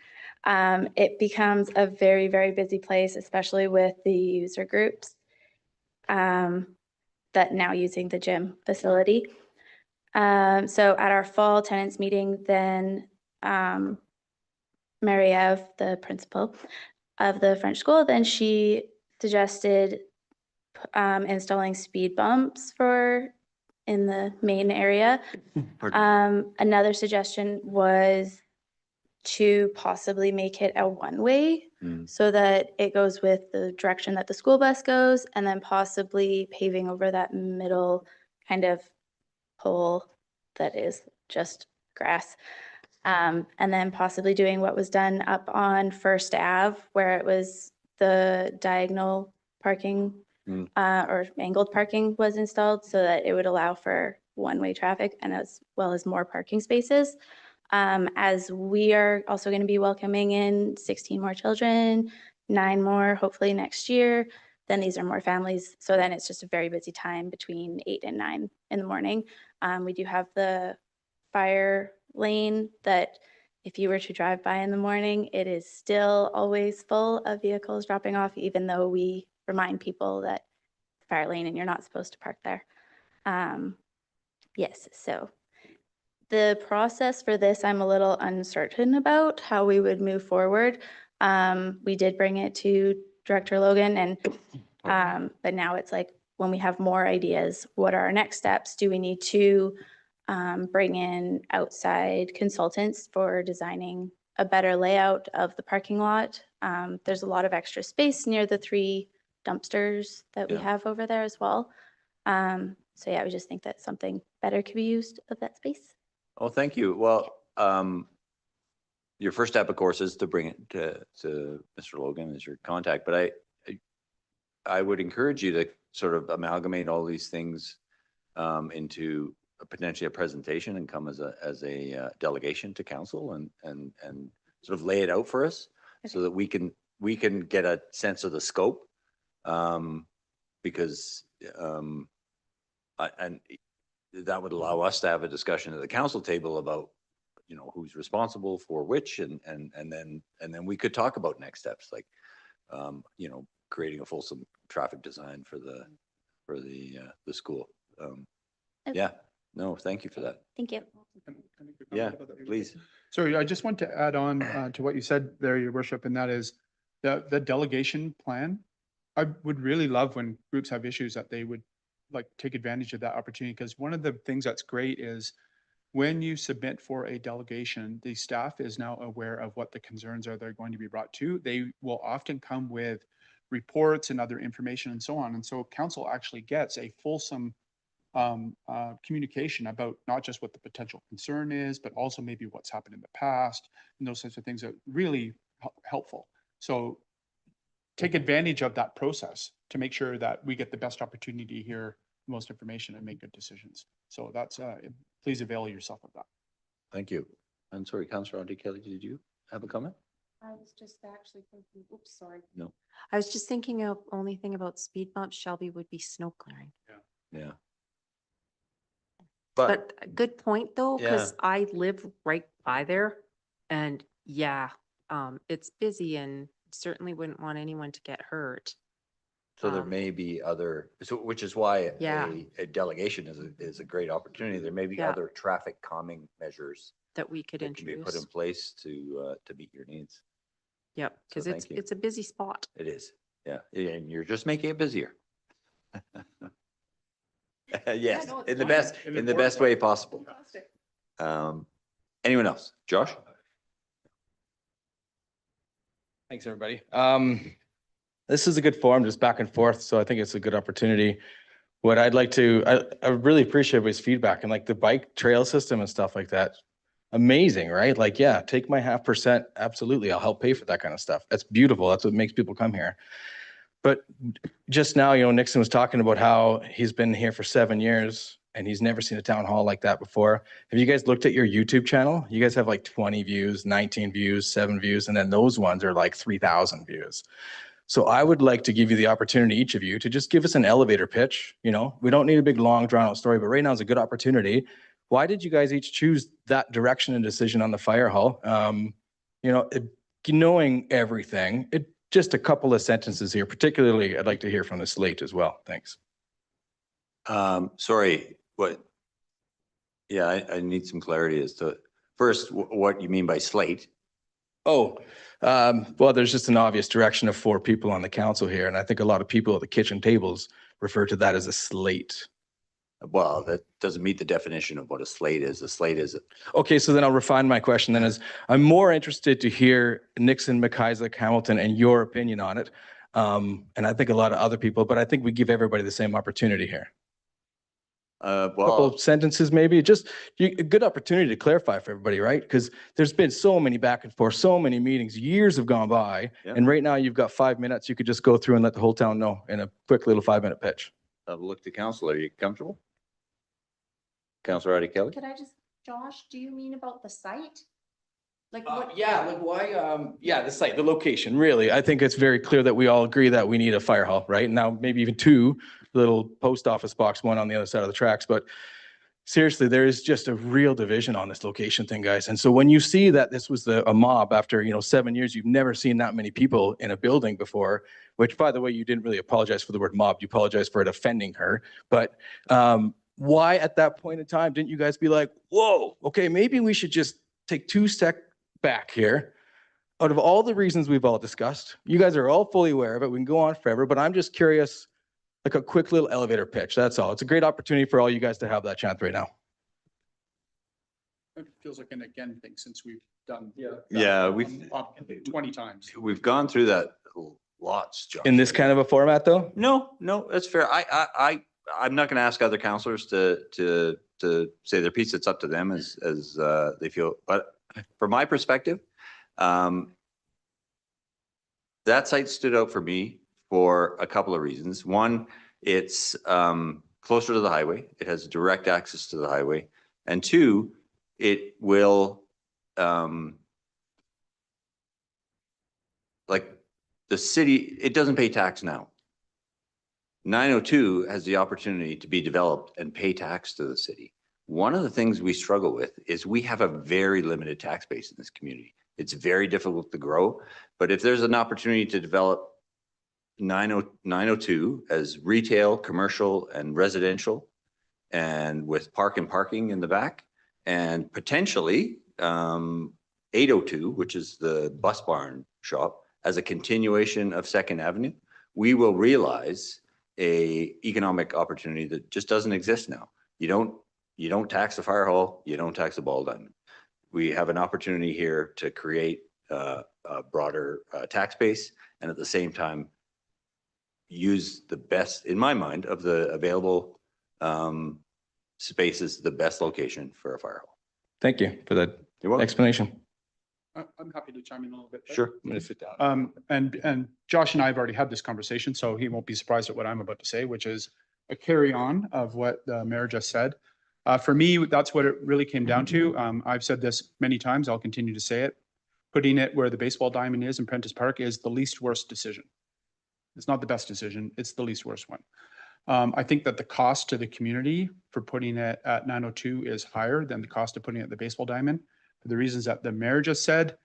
It becomes a very, very busy place, especially with the user groups that now using the gym facility. So at our fall tenants meeting, then Mary-Eve, the principal of the French school, then she suggested installing speed bumps in the main area. Another suggestion was to possibly make it a one-way so that it goes with the direction that the school bus goes, and then possibly paving over that middle kind of hole that is just grass. And then possibly doing what was done up on First Ave, where it was the diagonal parking or angled parking was installed so that it would allow for one-way traffic and as well as more parking spaces. As we are also going to be welcoming in 16 more children, 9 more hopefully next year, then these are more families. So then it's just a very busy time between 8 and 9 in the morning. We do have the fire lane that if you were to drive by in the morning, it is still always full of vehicles dropping off, even though we remind people that fire lane and you're not supposed to park there. Yes, so the process for this, I'm a little uncertain about how we would move forward. We did bring it to Director Logan, and but now it's like, when we have more ideas, what are our next steps? Do we need to bring in outside consultants for designing a better layout of the parking lot? There's a lot of extra space near the 3 dumpsters that we Yeah. have over there as well. So yeah, we just think that something better could be used of that space. Oh, thank you. Well, your first step, of course, is to bring it to Mr. Logan as your contact, but I would encourage you to sort of amalgamate all these things into potentially a presentation and come as a delegation to council and sort of lay it out for us so that we can get a sense of the scope. Because and that would allow us to have a discussion at the council table about, you know, who's responsible for which, and then we could talk about next steps, like, you know, creating a fulsome traffic design for the school. Yeah, no, thank you for that. Thank you. Yeah, please. Sorry, I just want to add on to what you said there, Your Worship, and that is the delegation plan. I would really love when groups have issues that they would like take advantage of that opportunity, because one of the things that's great is when you submit for a delegation, the staff is now aware of what the concerns are they're going to be brought to. They will often come with reports and other information and so on. And so council actually gets a fulsome communication about not just what the potential concern is, but also maybe what's happened in the past and those sorts of things are really helpful. So take advantage of that process to make sure that we get the best opportunity to hear the most information and make good decisions. So that's, please avail yourself of that. Thank you. I'm sorry, Councillor Auntie Kelly, did you have a comment? I was just actually thinking, oops, sorry. No. I was just thinking of only thing about speed bumps, Shelby, would be snow clearing. Yeah. But a good point though, Yeah. because I live right by there and yeah, it's busy and certainly wouldn't want anyone to get hurt. So there may be other, so which is why Yeah. a delegation is a great opportunity. There may be Yeah. other traffic calming measures That we could that can be put in introduce. place to meet your needs. Yep, because thank you. it's a busy spot. It is, yeah, and you're just making it busier. Yes, no, it's in the fine. best way possible. Anyone else? Josh? Thanks, everybody. This is a good forum, just back and forth, so I think it's a good opportunity. What I'd like to, I really appreciate everybody's feedback and like the bike trail system and stuff like that. Amazing, right? Like, yeah, take my 0.5%. Absolutely. I'll help pay for that kind of stuff. That's beautiful. That's what makes people come here. But just now, you know, Nixon was talking about how he's been here for 7 years and he's never seen a town hall like that before. Have you guys looked at your YouTube channel? You guys have like 20 views, 19 views, 7 views, and then those ones are like 3,000 views. So I would like to give you the opportunity, each of you, to just give us an elevator pitch. You know, we don't need a big, long, drawn out story, but right now is a good opportunity. Why did you guys each choose that direction and decision on the fire hall? You know, knowing everything, just a couple of sentences here, particularly I'd like to hear from the slate as well. Thanks. Sorry, what? Yeah, I need some clarity as to, first, what you mean by slate. Oh, well, there's just an obvious direction of 4 people on the council here. And I think a lot of people at the kitchen tables refer to that as a slate. Well, that doesn't meet the definition of what a slate is. A slate is Okay, so then I'll refine my question then, is I'm more interested to hear Nixon, McIsaac, Hamilton, and your opinion on it. And I think a lot of other people, but I think we give everybody the same opportunity here. Couple well, of sentences, maybe just a good opportunity to clarify for everybody, right? Because there's been so many back and forth, so many meetings, years have gone by. Yeah. And right now you've got 5 minutes. You could just go through and let the whole town know in a quick little 5-minute pitch. I'll look to council. Are you comfortable? Councillor Addie Kelly? Could I just, Josh, do you mean about the site? Like Yeah, like why, yeah, the site, the location, really. I think it's very clear that we all agree that we need a fire hall, right? Now, maybe even 2 little post office box, one on the other side of the tracks, but seriously, there is just a real division on this location thing, guys. And so when you see that this was a mob after, 7 years, you've never seen that many people in a building before, which, by the way, you didn't really apologize for the word mob. You apologized for it offending her. But why at that point in time didn't you guys be like, whoa, okay, maybe we should just take 2 steps back here? Out of all the reasons we've all discussed, you guys are all fully aware of it. We can go on forever, but I'm just curious, like a quick little elevator pitch. That's all. It's a great opportunity for all you guys to have that chance right now. It feels like an again thing since we've done. Yeah, we've 20 times. we've gone through that lots, Josh. In this kind of a format though? No, that's fair. I'm not going to ask other counselors to say their piece. It's up to them as they feel. But from my perspective, that site stood out for me for a couple of reasons. One, it's closer to the highway. It has direct access to the highway. And two, it will, like the city, it doesn't pay tax now. 902 has the opportunity to be developed and pay tax to the city. One of the things we struggle with is we have a very limited tax base in this community. It's very difficult to grow, but if there's an opportunity to develop 902 as retail, commercial, and residential, and with parking in the back, and potentially 802, which is the bus barn shop, as a continuation of 2nd Avenue, we will realize a economic opportunity that just doesn't exist now. You don't tax the fire hall, you don't tax the ball diamond. We have an opportunity here to create a broader tax base, and at the same time use the best, in my mind, of the available spaces, the best location for a fire hall. Thank you for that explanation. I'm happy to chime in a little bit. Sure. I'm gonna sit down. And Josh and I have already had this conversation, so he won't be surprised at what I'm about to say, which is a carry on of what the mayor just said. For me, that's what it really came down to. I've said this many times. I'll continue to say it. Putting it where the baseball diamond is in Prentice Park is the least worst decision. It's not the best decision. It's the least worst one. I think that the cost to the community for putting it at 902 is higher than the cost of putting it at the baseball diamond. For the reasons that the mayor just said,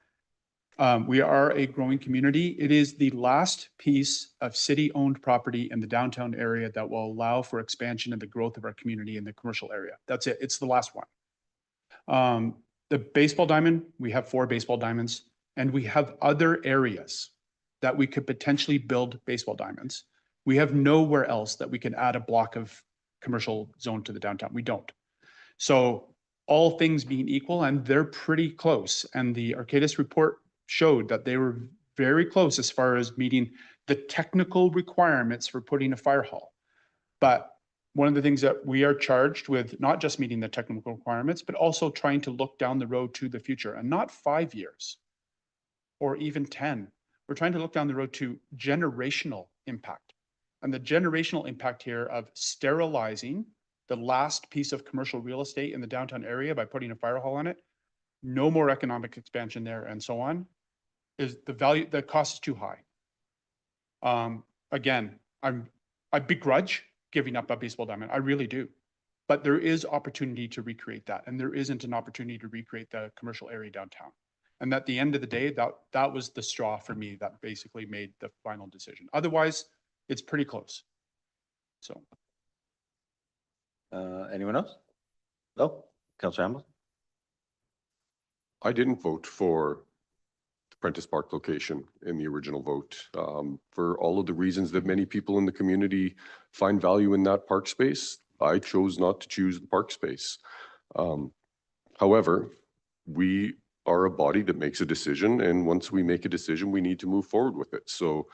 we are a growing community. It is the last piece of city-owned property in the downtown area that will allow for expansion and the growth of our community in the commercial area. That's it. It's the last one. The baseball diamond, we have 4 baseball diamonds, and we have other areas that we could potentially build baseball diamonds. We have nowhere else that we can add a block of commercial zone to the downtown. We don't. So all things being equal, and they're pretty close. And the Arcadis report showed that they were very close as far as meeting the technical requirements for putting a fire hall. But one of the things that we are charged with, not just meeting the technical requirements, but also trying to look down the road to the future, and not 5 years or even 10. We're trying to look down the road to generational impact. And the generational impact here of sterilizing the last piece of commercial real estate in the downtown area by putting a fire hall on it, no more economic expansion there and so on, is the value, the cost is too high. Again, I begrudge giving up a baseball diamond. I really do. But there is opportunity to recreate that. And there isn't an opportunity to recreate the commercial area downtown. And at the end of the day, that was the straw for me that basically made the final decision. Otherwise, it's pretty close. So. Anyone else? No? Councilor Hamilton? I didn't vote for the Prentice Park location in the original vote for all of the reasons that many people in the community find value in that park space. I chose not to choose the park space. However, we are a body that makes a decision, and once we make a decision, we need to move forward with it. So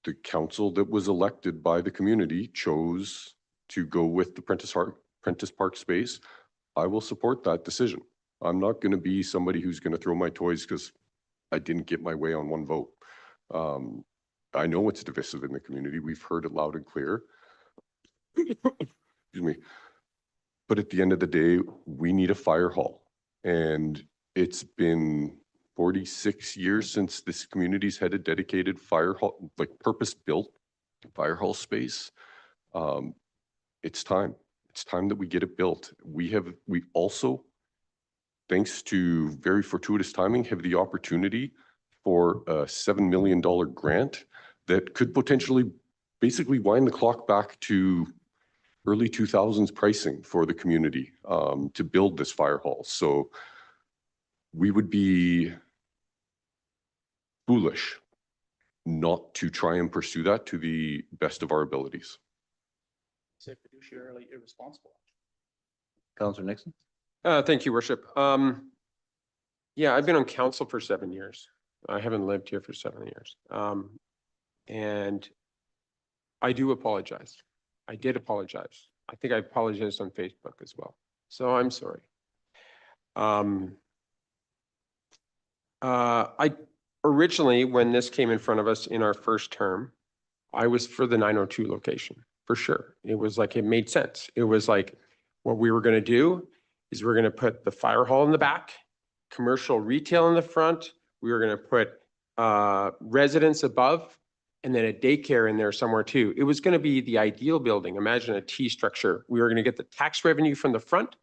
the council that was elected by the community chose to go with the Prentice Park space. I will support that decision. I'm not going to be somebody who's going to throw my toys because I didn't get my way on one vote. I know it's divisive in the community. We've heard it loud and clear. Excuse me. But at the end of the day, we need a fire hall. And it's been 46 years since this community's had a dedicated fire hall, like purpose-built fire hall space. It's time. It's time that we get it built. We also, thanks to very fortuitous timing, have the opportunity for a $7 million grant that could potentially basically wind the clock back to early 2000s pricing for the community to build this fire hall. So we would be foolish not to try and pursue that to the best of our abilities. Say fiduciarily irresponsible. Councillor Nixon? Thank you, Worship. Yeah, I've been on council for 7 years. I haven't lived here for 7 years. And I do apologize. I did apologize. I think I apologized on Facebook as well. So I'm sorry. I originally, when this came in front of us in our first term, I was for the 902 location, for sure. It was like, it made sense. It was like, what we were going to do is we're going to put the fire hall in the back, commercial retail in the front. We were going to put residents above, and then a daycare in there somewhere too. It was going to be the ideal building. Imagine a T structure. We were going to get the tax revenue from the front.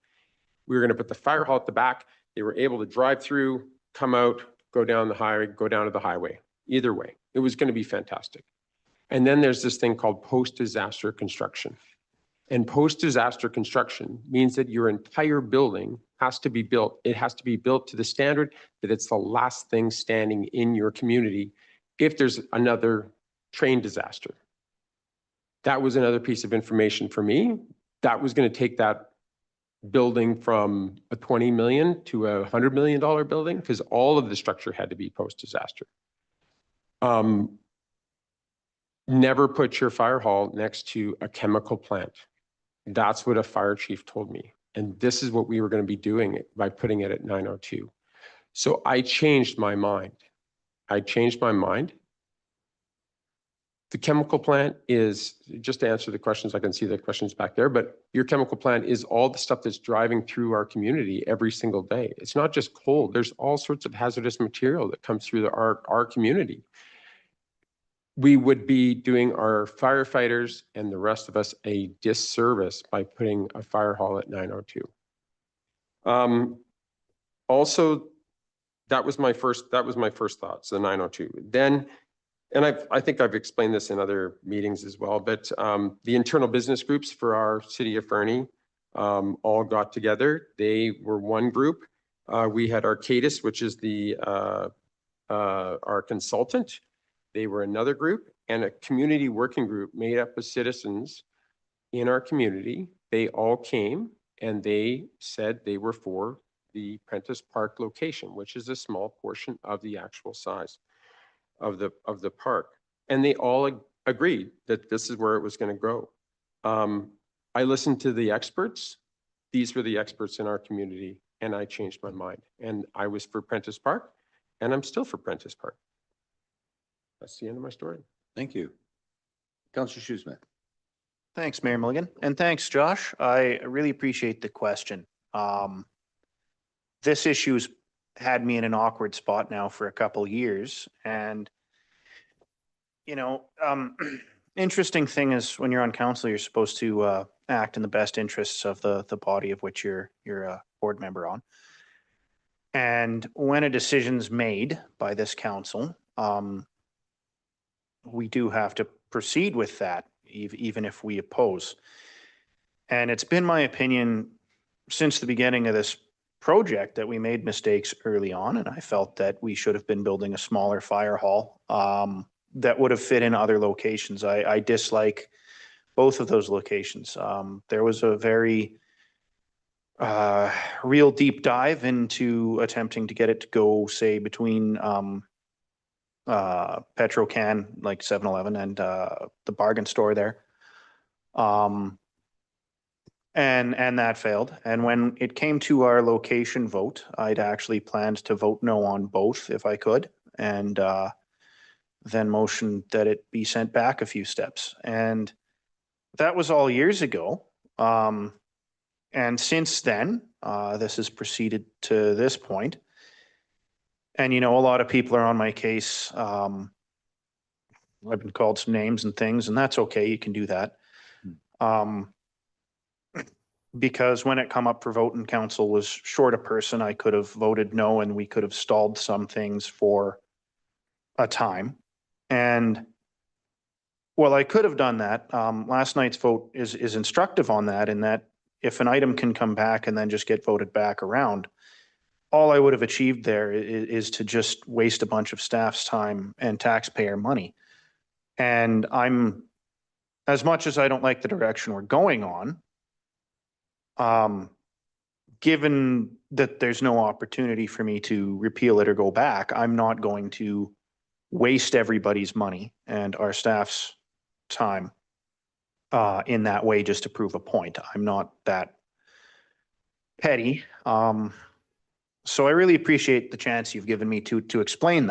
We were going to put the fire hall at the back. They were able to drive through, come out, go down the highway, go down to the highway. Either way, it was going to be fantastic. And then there's this thing called post-disaster construction. And post-disaster construction means that your entire building has to be built. It has to be built to the standard that it's the last thing standing in your community if there's another train disaster. That was another piece of information for me. That was going to take that building from a 20 million to a $100 million building, because all of the structure had to be post-disaster. Never put your fire hall next to a chemical plant. That's what a fire chief told me. And this is what we were going to be doing by putting it at 902. So I changed my mind. The chemical plant is, just to answer the questions, I can see the questions back there, but your chemical plant is all the stuff that's driving through our community every single day. It's not just coal. There's all sorts of hazardous material that comes through our community. We would be doing our firefighters and the rest of us a disservice by putting a fire hall at 902. Also, that was my first thoughts, the 902. Then, and I think I've explained this in other meetings as well, but the internal business groups for our city of Fernie all got together. They were one group. We had Arcadis, which is our consultant. They were another group, and a community working group made up of citizens in our community. They all came and they said they were for the Prentice Park location, which is a small portion of the actual size of the park. And they all agreed that this is where it was going to go. I listened to the experts. These were the experts in our community, and I changed my mind. And I was for Prentice Park, and I'm still for Prentice Park. That's the end of my story. Thank you. Councillor Shoesmith. Thanks, Mayor Milligan. And thanks, Josh. I really appreciate the question. This issue's had me in an awkward spot now for a couple years. And, you know, interesting thing is when you're on council, you're supposed to act in the best interests of the body of which you're a board member on. And when a decision's made by this council, we do have to proceed with that, even if we oppose. And it's been my opinion since the beginning of this project that we made mistakes early on, and I felt that we should have been building a smaller fire hall that would have fit in other locations. I dislike both of those locations. There was a very real deep dive into attempting to get it to go, say, between Petrocan, like 7-Eleven, and the bargain store there. And that failed. And when it came to our location vote, I'd actually planned to vote no on both if I could, and then motioned that it be sent back a few steps. And that was all years ago. And since then, this has proceeded to this point. And, you know, a lot of people are on my case. I've been called some names and things, and that's okay. You can do that. Because when it come up for vote and council was short a person, I could have voted no, and we could have stalled some things for a time. And well, I could have done that. Last night's vote is instructive on that, in that if an item can come back and then just get voted back around, all I would have achieved there is to just waste a bunch of staff's time and taxpayer money. And as much as I don't like the direction we're going on, given that there's no opportunity for me to repeal it or go back, I'm not going to waste everybody's money and our staff's time in that way just to prove a point. I'm not that petty. So I really appreciate the chance you've given me to explain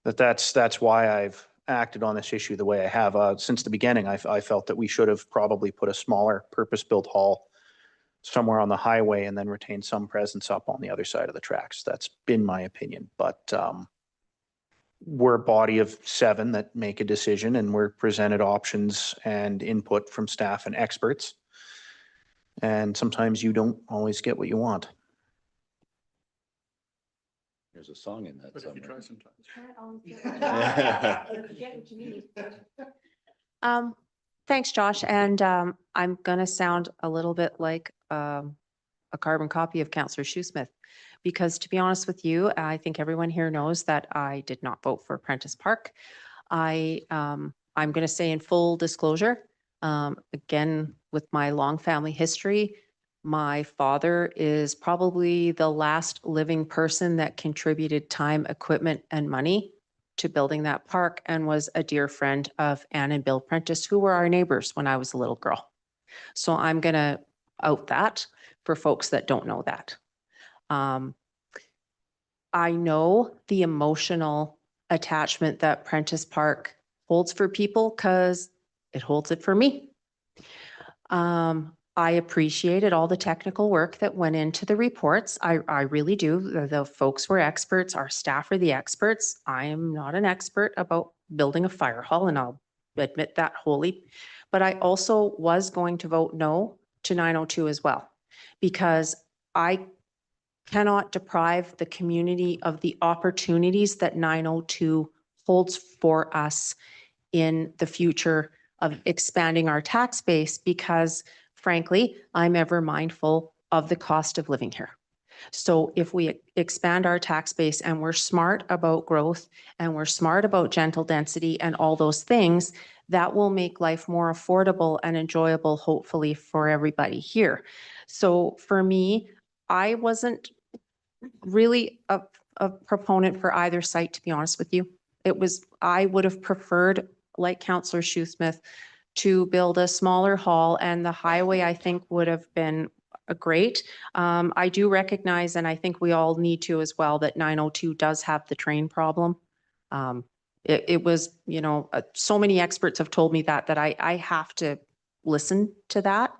that's why I've acted on this issue the way I have. Since the beginning, I felt that we should have probably put a smaller purpose-built hall somewhere on the highway and then retain some presence up on the other side of the tracks. That's been my opinion, but we're a body of 7 that make a decision, and we're presented options and input from staff and experts. And sometimes you don't always get what you want. There's a song in that somewhere. Thanks, Josh. And I'm going to sound a little bit like a carbon copy of Councillor Shoesmith, because to be honest with you, I think everyone here knows that I did not vote for Prentice Park. I'm going to say in full disclosure, again, with my long family history, my father is probably the last living person that contributed time, equipment, and money to building that park, and was a dear friend of Ann and Bill Prentice, who were our neighbors when I was a little girl. So I'm going to out that for folks that don't know that. I know the emotional attachment that Prentice Park holds for people because it holds it for me. I appreciated all the technical work that went into the reports. I really do. The folks were experts. Our staff are the experts. I am not an expert about building a fire hall, and I'll admit that wholly. But I also was going to vote no to 902 as well, because I cannot deprive the community of the opportunities that 902 holds for us in the future of expanding our tax base, because frankly, I'm ever mindful of the cost of living here. So if we expand our tax base and we're smart about growth and we're smart about gentle density and all those things, that will make life more affordable and enjoyable, hopefully, for everybody here. So for me, I wasn't really a proponent for either site, to be honest with you. I would have preferred, like Councillor Shoesmith, to build a smaller hall, and the highway, I think, would have been great. I do recognize, and I think we all need to as well, that 902 does have the train problem. It was, so many experts have told me that I have to listen to that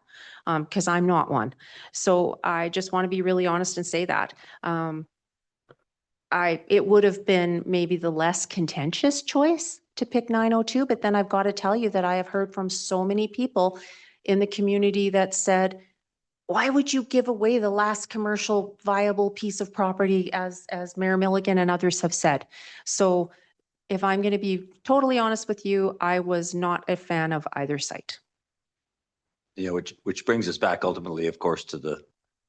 because I'm not one. So I just want to be really honest and say that. It would have been maybe the less contentious choice to pick 902, but then I've got to tell you that I have heard from so many people in the community that said, why would you give away the last commercial viable piece of property, as Mayor Milligan and others have said? So if I'm going to be totally honest with you, I was not a fan of either site. Which brings us back ultimately, of course, to the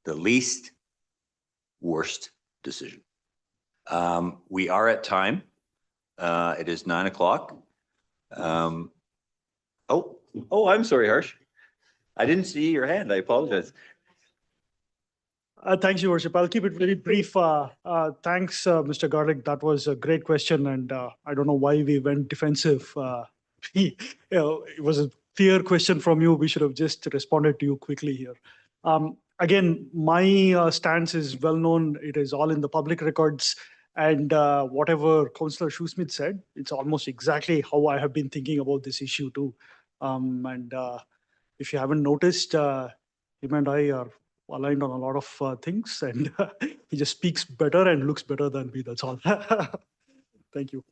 least worst decision. We are at time. It is 9 o'clock. I'm sorry, Harsh. I didn't see your hand. I apologize. Thanks, Your Worship. I'll keep it very brief. Thanks, Mr. Garlick. That was a great question, and I don't know why we went defensive. It was a clear question from you. We should have just responded to you quickly here. Again, my stance is well known. It is all in the public records. And whatever Councillor Shoesmith said, it's almost exactly how I have been thinking about this issue too. If you haven't noticed, him and I are aligned on a lot of things, and he just speaks better and looks better than me. That's all. Thank you.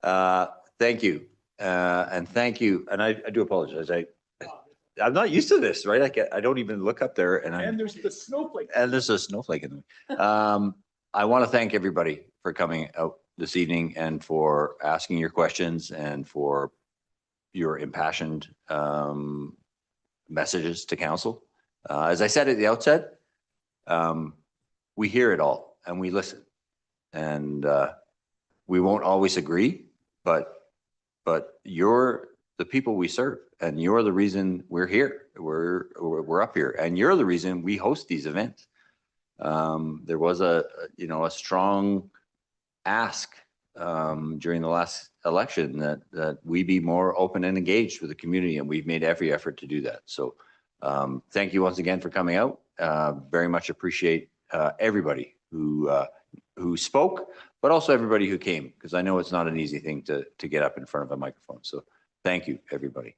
Thank you. And thank you. And I do apologize. I'm not used to this, right? I don't even look up there, and there's the snowflake. And there's a snowflake in there. I want to thank everybody for coming out this evening and for asking your questions and for your impassioned messages to council. As I said at the outset, we hear it all and we listen. And we won't always agree, but you're the people we serve, and you're the reason we're here. We're up here, and you're the reason we host these events. There was a strong ask during the last election that we be more open and engaged with the community, and we've made every effort to do that. So thank you once again for coming out. Very much appreciate everybody who spoke, but also everybody who came, because I know it's not an easy thing to get up in front of a microphone. So thank you, everybody.